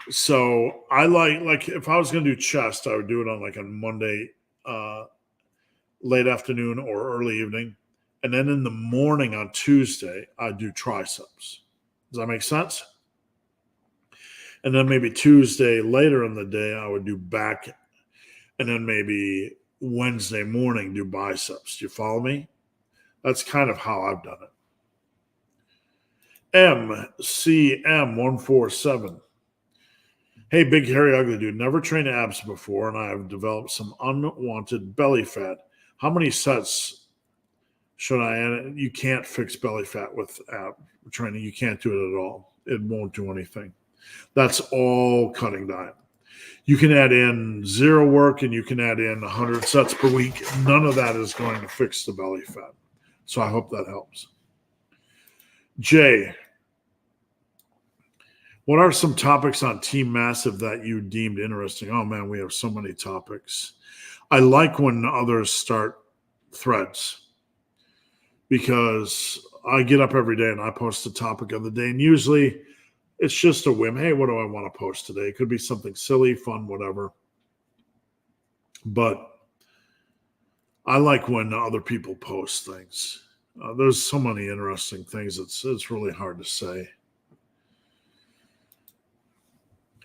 So I like if I was going to do chest, I would do it on like a Monday, late afternoon or early evening. And then in the morning on Tuesday, I'd do triceps. Does that make sense? And then maybe Tuesday later in the day, I would do back. And then maybe Wednesday morning, do biceps. Do you follow me? That's kind of how I've done it. MCM147. Hey, big, hairy, ugly dude. Never trained abs before, and I have developed some unwanted belly fat. How many sets should I add? You can't fix belly fat with ab training. You can't do it at all. It won't do anything. That's all cutting diet. You can add in 0 work and you can add in 100 sets per week. None of that is going to fix the belly fat. So I hope that helps. Jay, what are some topics on Team Massive that you deemed interesting? Oh, man, we have so many topics. I like when others start threads because I get up every day and I post a topic of the day. And usually it's just a whim. Hey, what do I want to post today? It could be something silly, fun, whatever. But I like when other people post things. There's so many interesting things. It's really hard to say.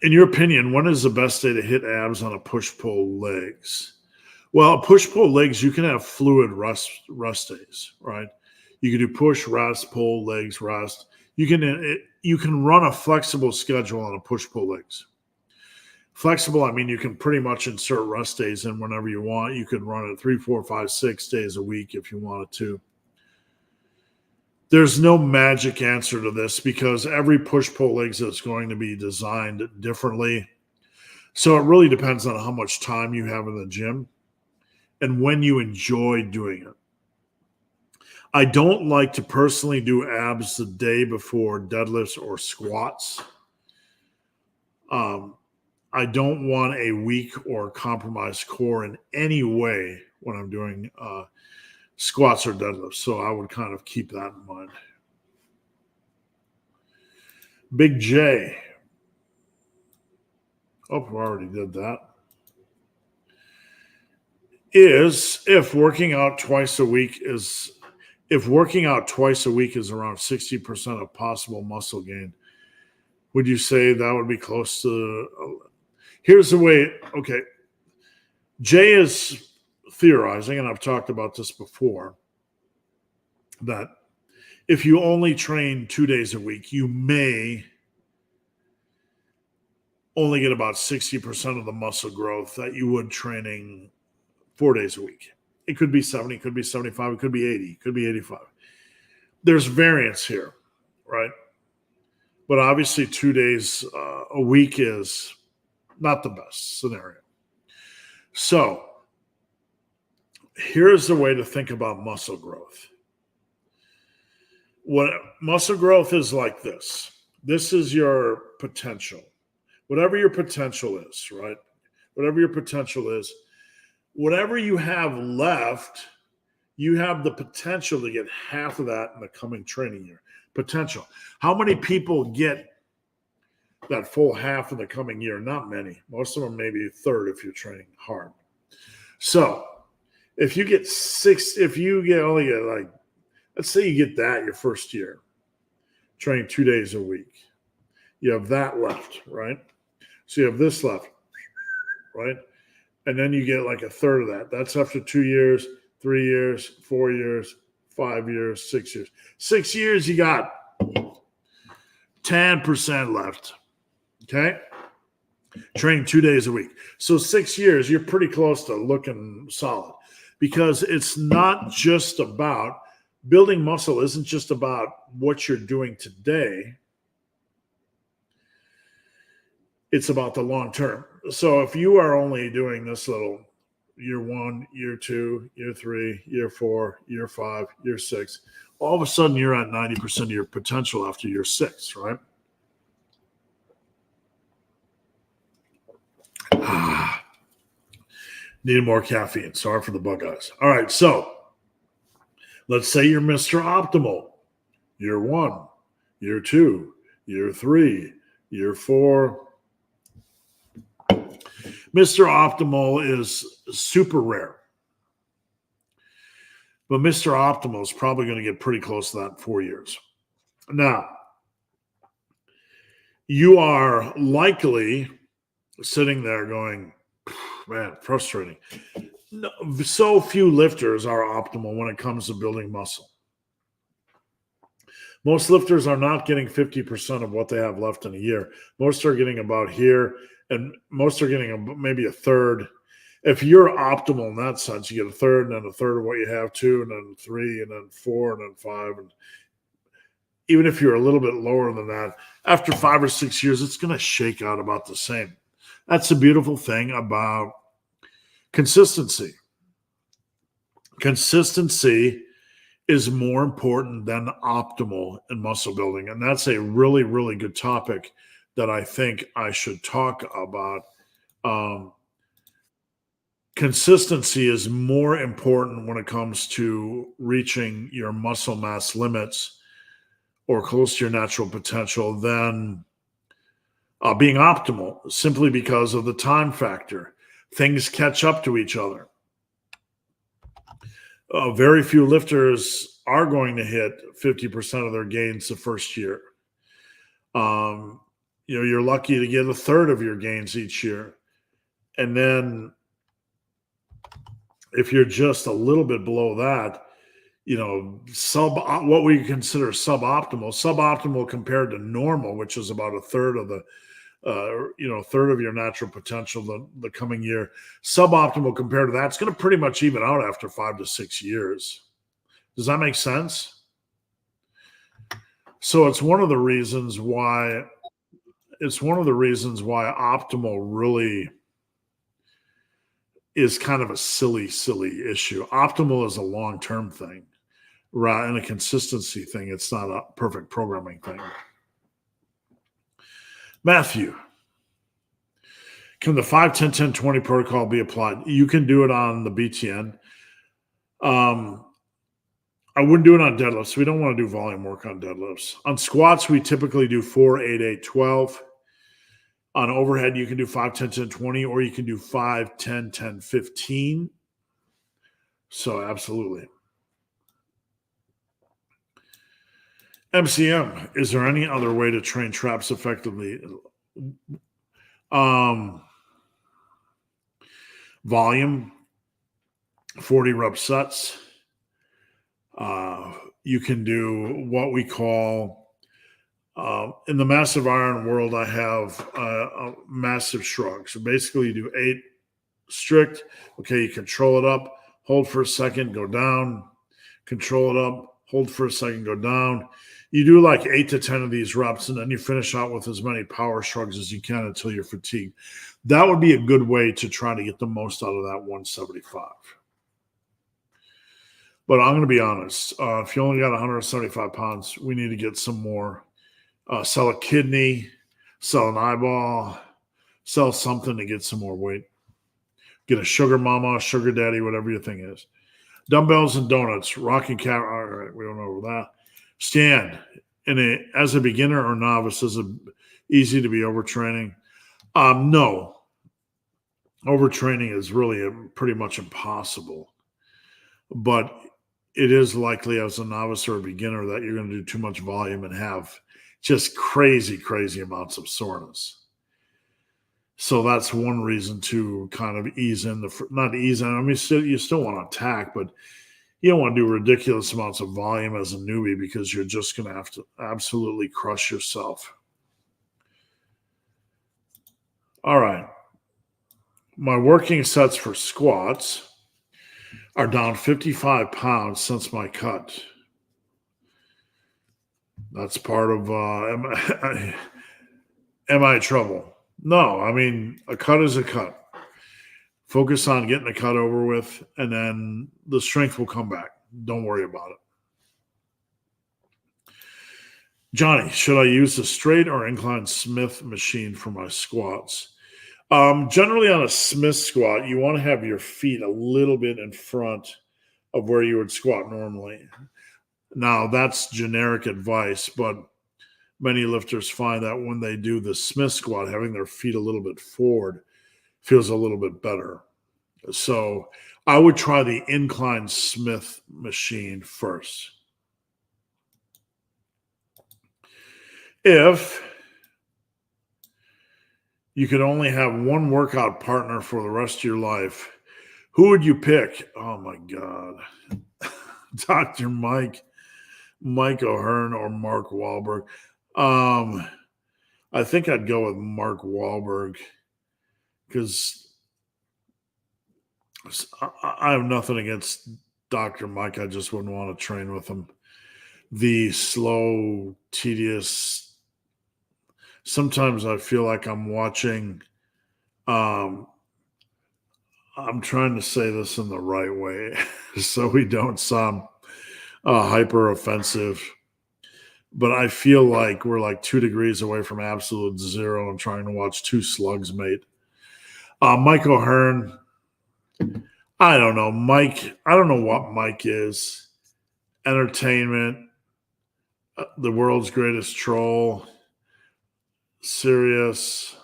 In your opinion, when is the best day to hit abs on a push-pull legs? Well, push-pull legs, you can have fluid rest days, right? You can do push, rest, pull, legs, rest. You can run a flexible schedule on a push-pull legs. Flexible, I mean, you can pretty much insert rest days in whenever you want. You could run it 3, 4, 5, 6 days a week if you wanted to. There's no magic answer to this because every push-pull legs is going to be designed differently. So it really depends on how much time you have in the gym and when you enjoy doing it. I don't like to personally do abs the day before deadlifts or squats. I don't want a weak or compromised core in any way when I'm doing squats or deadlifts. So I would kind of keep that in mind. Big J. Oh, we already did that. If working out twice a week is around 60% of possible muscle gain, would you say that would be close to? Here's the way. Okay, Jay is theorizing, and I've talked about this before, that if you only train 2 days a week, you may only get about 60% of the muscle growth that you would training 4 days a week. It could be 70, it could be 75, it could be 80, it could be 85. There's variance here, right? But obviously 2 days a week is not the best scenario. So here's the way to think about muscle growth. What muscle growth is like this. This is your potential. Whatever your potential is, right? Whatever your potential is, whatever you have left, you have the potential to get half of that in the coming training year. Potential. How many people get that full half in the coming year? Not many. Most of them maybe a third if you're training hard. So if you get only get like, let's say you get that your first year, training 2 days a week. You have that left, right? So you have this left, right? And then you get like a third of that. That's after 2 years, 3 years, 4 years, 5 years, 6 years. 6 years, you got 10% left. Okay? Training 2 days a week. So 6 years, you're pretty close to looking solid because it's not just about building muscle, isn't just about what you're doing today. It's about the long term. So if you are only doing this little year 1, year 2, year 3, year 4, year 5, year 6. All of a sudden, you're at 90% of your potential after year 6, right? Need more caffeine. Sorry for the bug eyes. All right, so let's say you're Mr. Optimal. Year 1, year 2, year 3, year 4. Mr. Optimal is super rare. But Mr. Optimal is probably going to get pretty close to that in 4 years. Now, you are likely sitting there going, man, frustrating. No, so few lifters are optimal when it comes to building muscle. Most lifters are not getting 50% of what they have left in a year. Most are getting about here, and most are getting maybe a third. If you're optimal in that sense, you get a third, and then a third of what you have, 2, and then 3, and then 4, and then 5. And even if you're a little bit lower than that, after 5 or 6 years, it's going to shake out about the same. That's the beautiful thing about consistency. Consistency is more important than optimal in muscle building. And that's a really, really good topic that I think I should talk about. Consistency is more important when it comes to reaching your muscle mass limits or close to your natural potential than being optimal, simply because of the time factor. Things catch up to each other. Very few lifters are going to hit 50% of their gains the first year. You're lucky to get a third of your gains each year. And then if you're just a little bit below that, what we consider suboptimal compared to normal, which is about a third of the third of your natural potential the coming year. Suboptimal compared to that, it's going to pretty much even out after 5 to 6 years. Does that make sense? So it's one of the reasons why optimal really is kind of a silly issue. Optimal is a long-term thing, right? And a consistency thing. It's not a perfect programming thing. Matthew, can the 5-10-10-20 protocol be applied? You can do it on the BTN. I wouldn't do it on deadlifts. We don't want to do volume work on deadlifts. On squats, we typically do 4, 8, 8, 12. On overhead, you can do 5-10-10-20, or you can do 5-10-10-15. So absolutely. MCM, is there any other way to train traps effectively? Volume, 40 rep sets. You can do what we call, in the massive iron world, I have a massive shrug. So basically you do 8 strict. Okay, you control it up, hold for a second, go down, control it up, hold for a second, go down. You do like 8 to 10 of these reps, and then you finish out with as many power shrugs as you can until you're fatigued. That would be a good way to try to get the most out of that 175. But I'm going to be honest. If you only got 175 pounds, we need to get some more. Sell a kidney, sell an eyeball, sell something to get some more weight. Get a sugar mama, sugar daddy, whatever your thing is. Dumbbells and donuts, rocking cat. All right, we don't know over that. Stand as a beginner or novice, is it easy to be overtraining? No. Overtraining is really pretty much impossible. But it is likely as a novice or a beginner that you're going to do too much volume and have just crazy amounts of soreness. So that's one reason to kind of ease in not ease in. I mean, you still want to attack, but you don't want to do ridiculous amounts of volume as a newbie, because you're just going to have to absolutely crush yourself. All right. My working sets for squats are down 55 pounds since my cut. That's part of, am I in trouble? No, I mean, a cut is a cut. Focus on getting the cut over with, and then the strength will come back. Don't worry about it. Johnny, should I use the straight or incline Smith machine for my squats? Generally on a Smith squat, you want to have your feet a little bit in front of where you would squat normally. Now, that's generic advice, but many lifters find that when they do the Smith squat, having their feet a little bit forward feels a little bit better. So I would try the incline Smith machine first. If you could only have one workout partner for the rest of your life, who would you pick? Oh my God. Dr. Mike O'Hearn or Mark Wahlberg. I think I'd go with Mark Wahlberg because I have nothing against Dr. Mike. I just wouldn't want to train with him. The slow, tedious. Sometimes I feel like I'm watching. I'm trying to say this in the right way so we don't sound hyper offensive. But I feel like we're like 2 degrees away from absolute zero and trying to watch two slugs mate. Mike O'Hearn. I don't know. Mike, I don't know what Mike is. Entertainment, the world's greatest troll, serious,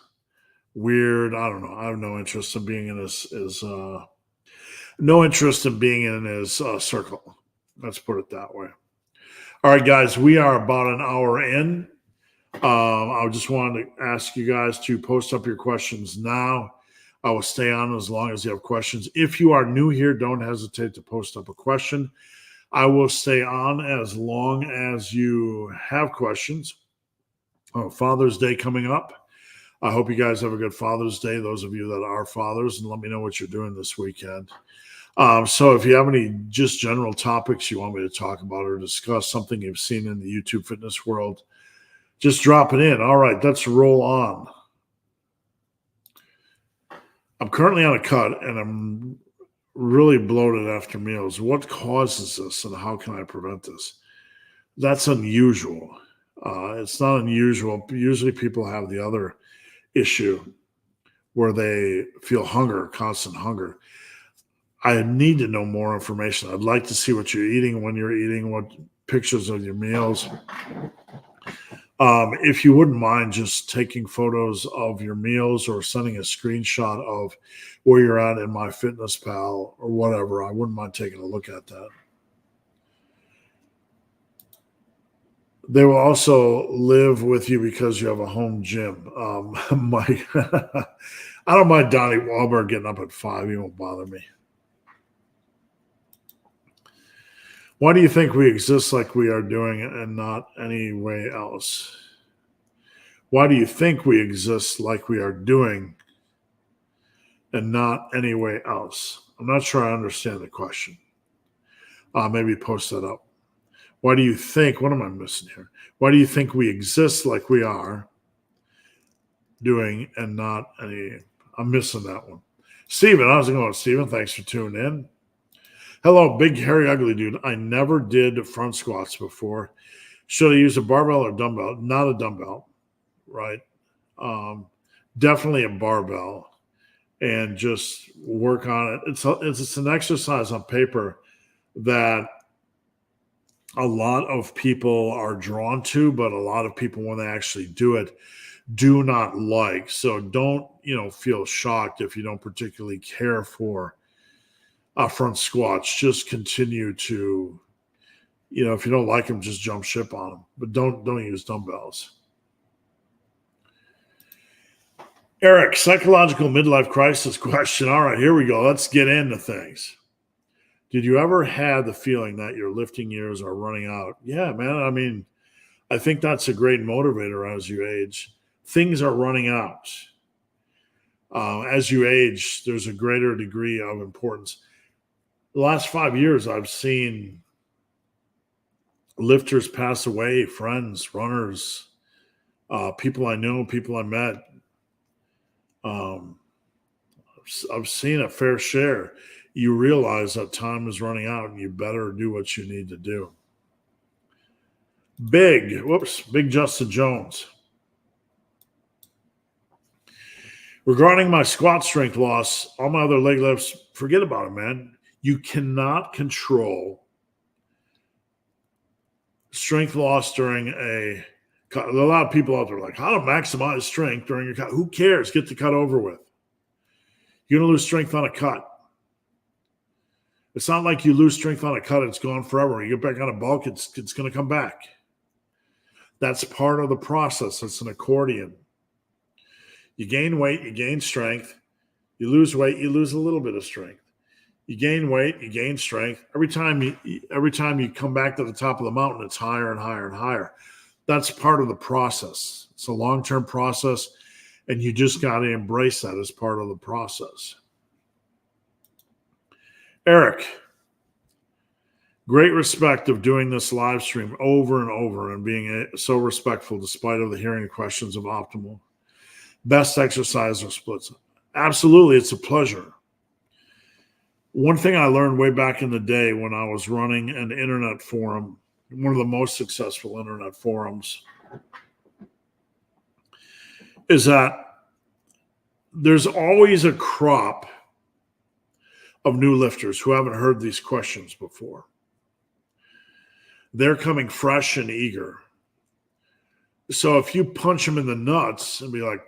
weird. I don't know. I have no interest in being in his circle. Let's put it that way. All right, guys, we are about an hour in. I just wanted to ask you guys to post up your questions now. I will stay on as long as you have questions. If you are new here, don't hesitate to post up a question. I will stay on as long as you have questions. Father's Day coming up. I hope you guys have a good Father's Day, those of you that are fathers, and let me know what you're doing this weekend. So if you have any just general topics you want me to talk about or discuss, something you've seen in the YouTube fitness world, just drop it in. All right, let's roll on. I'm currently on a cut and I'm really bloated after meals. What causes this and how can I prevent this? That's unusual. It's not unusual. Usually people have the other issue where they feel hunger, constant hunger. I need to know more information. I'd like to see what you're eating, when you're eating, what pictures of your meals. If you wouldn't mind just taking photos of your meals or sending a screenshot of where you're at in MyFitnessPal or whatever, I wouldn't mind taking a look at that. They will also live with you because you have a home gym. Mike, I don't mind Donnie Wahlberg getting up at 5. He won't bother me. Why do you think we exist like we are doing it and not any way else? Why do you think we exist like we are doing and not any way else? I'm not sure I understand the question. Maybe post that up. Why do you think, what am I missing here? Why do you think we exist like we are doing and not any, I'm missing that one. Steven, how's it going, Steven? Thanks for tuning in. Hello, big, hairy, ugly dude. I never did front squats before. Should I use a barbell or dumbbell? Not a dumbbell, right? Definitely a barbell, and just work on it. It's an exercise on paper that a lot of people are drawn to, but a lot of people, when they actually do it, do not like. So don't, feel shocked if you don't particularly care for front squats. Just continue to, if you don't like them, just jump ship on them, but don't use dumbbells. Eric, psychological midlife crisis question. All right, here we go. Let's get into things. Did you ever have the feeling that your lifting years are running out? Yeah, man. I mean, I think that's a great motivator as you age. Things are running out. As you age, there's a greater degree of importance. The last 5 years, I've seen lifters pass away, friends, runners, people I know, people I met. I've seen a fair share. You realize that time is running out and you better do what you need to do. Big Justin Jones. Regarding my squat strength loss, all my other leg lifts, forget about it, man. You cannot control strength loss during a cut. There are a lot of people out there like, how to maximize strength during your cut. Who cares? Get the cut over with. You're going to lose strength on a cut. It's not like you lose strength on a cut, it's gone forever. You get back on a bulk, it's going to come back. That's part of the process. It's an accordion. You gain weight, you gain strength. You lose weight, you lose a little bit of strength. You gain weight, you gain strength. Every time you come back to the top of the mountain, it's higher and higher and higher. That's part of the process. It's a long-term process, and you just got to embrace that as part of the process. Eric, great respect of doing this live stream over and over and being so respectful despite of the hearing questions of optimal. Best exercise or splits. Absolutely, it's a pleasure. One thing I learned way back in the day when I was running an internet forum, one of the most successful internet forums, is that there's always a crop of new lifters who haven't heard these questions before. They're coming fresh and eager. So if you punch them in the nuts and be like,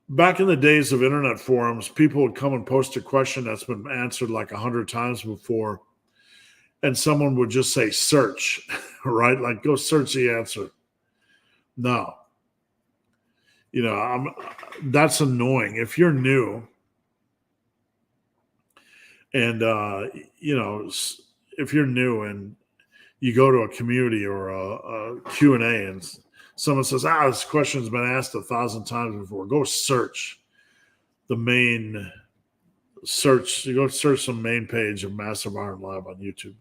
back in the days of internet forums, people would come and post a question that's been answered like 100 times before, and someone would just say, search, right? Like, go search the answer. No. That's annoying. If you're new, and, if you're new and you go to a community or a Q&A and someone says, this question's been asked 1,000 times before, go search the main search. You go search the main page of Massive Iron Lab on YouTube.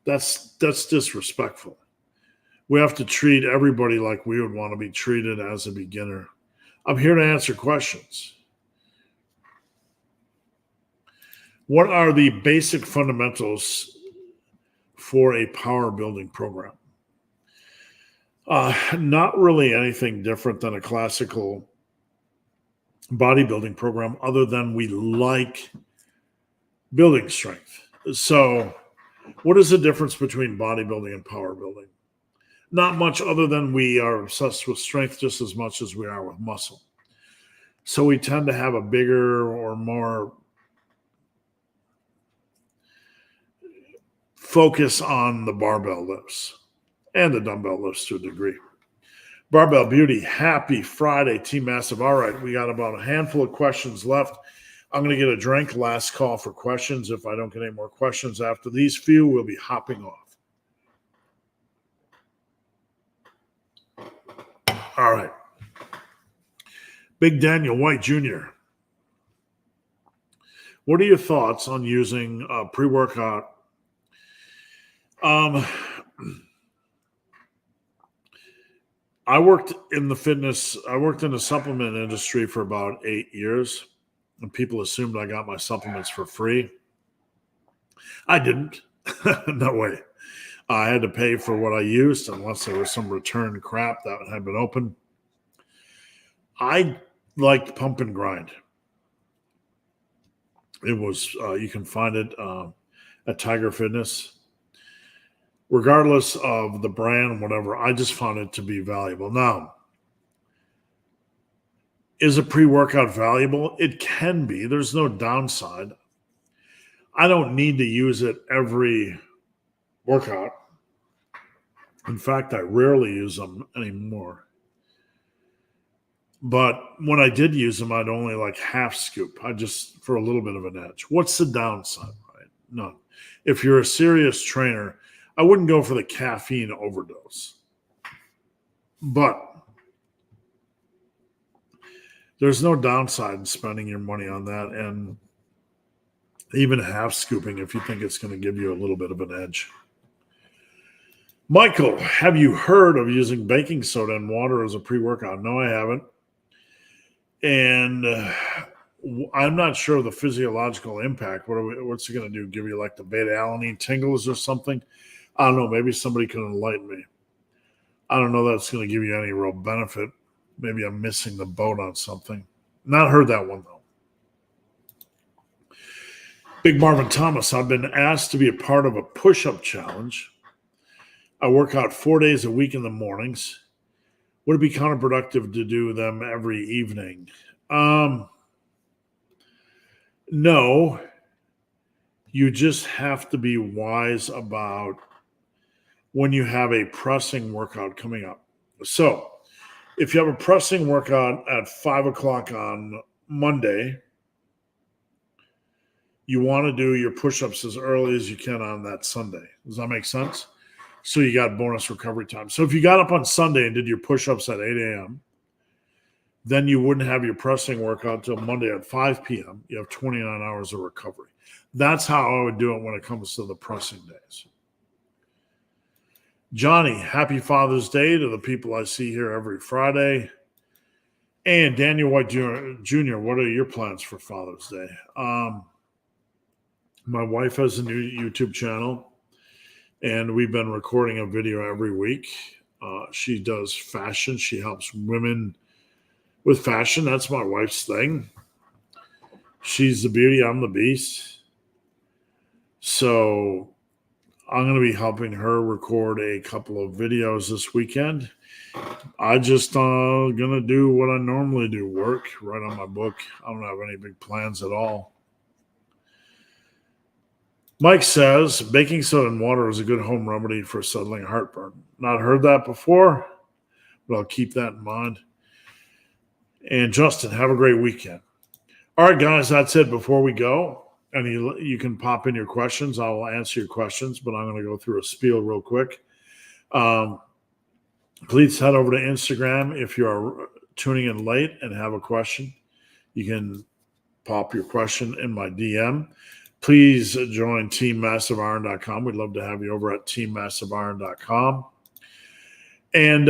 That's disrespectful. We have to treat everybody like we would want to be treated as a beginner. I'm here to answer questions. What are the basic fundamentals for a power building program? Not really anything different than a classical bodybuilding program, other than we like building strength. So what is the difference between bodybuilding and power building? Not much, other than we are obsessed with strength just as much as we are with muscle. So we tend to have a bigger or more focus on the barbell lifts and the dumbbell lifts to a degree. Barbell Beauty, happy Friday, Team Massive. All right, we got about a handful of questions left. I'm going to get a drink. Last call for questions. If I don't get any more questions after these few, we'll be hopping off. All right. Big Daniel White Jr. What are your thoughts on using pre-workout? I worked in the supplement industry for about 8 years, and people assumed I got my supplements for free. I didn't. No way. I had to pay for what I used unless there was some return crap that had been open. I liked pump and grind. It was, you can find it at Tiger Fitness. Regardless of the brand, whatever, I just found it to be valuable. Now, is a pre-workout valuable? It can be. There's no downside. I don't need to use it every workout. In fact, I rarely use them anymore. But when I did use them, I'd only like half scoop. For a little bit of an edge. What's the downside, right? None. If you're a serious trainer, I wouldn't go for the caffeine overdose. But there's no downside in spending your money on that, and even half scooping if you think it's going to give you a little bit of an edge. Michael, have you heard of using baking soda and water as a pre-workout? No, I haven't. And I'm not sure of the physiological impact. What's it going to do? Give you like the beta alanine tingles or something? I don't know. Maybe somebody can enlighten me. I don't know that's going to give you any real benefit. Maybe I'm missing the boat on something. Not heard that one, though. Big Marvin Thomas, I've been asked to be a part of a push-up challenge. I work out 4 days a week in the mornings. Would it be counterproductive to do them every evening? No. You just have to be wise about when you have a pressing workout coming up. So, if you have a pressing workout at 5 o'clock on Monday, you want to do your push-ups as early as you can on that Sunday. Does that make sense? So you got bonus recovery time. So if you got up on Sunday and did your push-ups at 8 a.m., then you wouldn't have your pressing workout until Monday at 5 p.m. You have 29 hours of recovery. That's how I would do it when it comes to the pressing days. Johnny, happy Father's Day to the people I see here every Friday. And Daniel White Jr., what are your plans for Father's Day? My wife has a new YouTube channel, and we've been recording a video every week. She does fashion. She helps women with fashion. That's my wife's thing. She's the beauty. I'm the beast. So I'm going to be helping her record a couple of videos this weekend. I just going to do what I normally do, work, write on my book. I don't have any big plans at all. Mike says, baking soda and water is a good home remedy for settling heartburn. Not heard that before, but I'll keep that in mind. And Justin, have a great weekend. All right, guys, that's it. Before we go, and you can pop in your questions. I will answer your questions, but I'm going to go through a spiel real quick. Please head over to Instagram if you are tuning in late and have a question. You can pop your question in my DM. Please join teammassiveiron.com. We'd love to have you over at teammassiveiron.com. And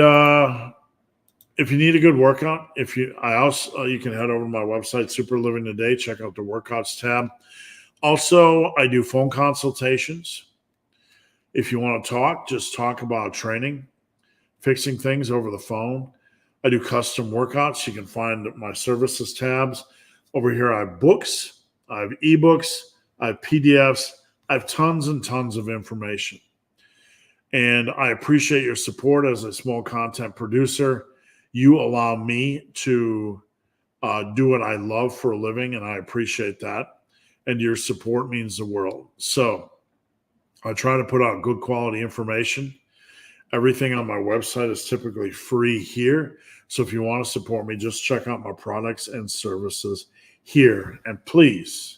if you need a good workout, you can head over to my website, Super Living Today. Check out the workouts tab. Also, I do phone consultations. If you want to talk, just talk about training, fixing things over the phone. I do custom workouts. You can find my services tabs. Over here, I have books. I have ebooks. I have PDFs. I have tons and tons of information. And I appreciate your support as a small content producer. You allow me to do what I love for a living, and I appreciate that. And your support means the world. So I try to put out good quality information. Everything on my website is typically free here. So if you want to support me, just check out my products and services here. And please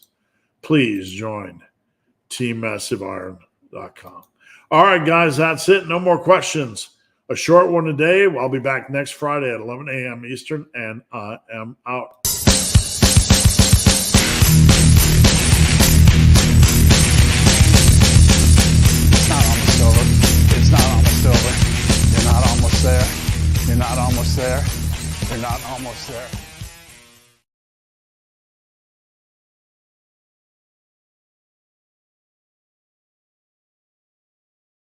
join teammassiveiron.com. All right, guys, that's it. No more questions. A short one today. I'll be back next Friday at 11 a.m. Eastern, and I am out. It's not almost over. It's not almost over. You're not almost there. You're not almost there. You're not almost there.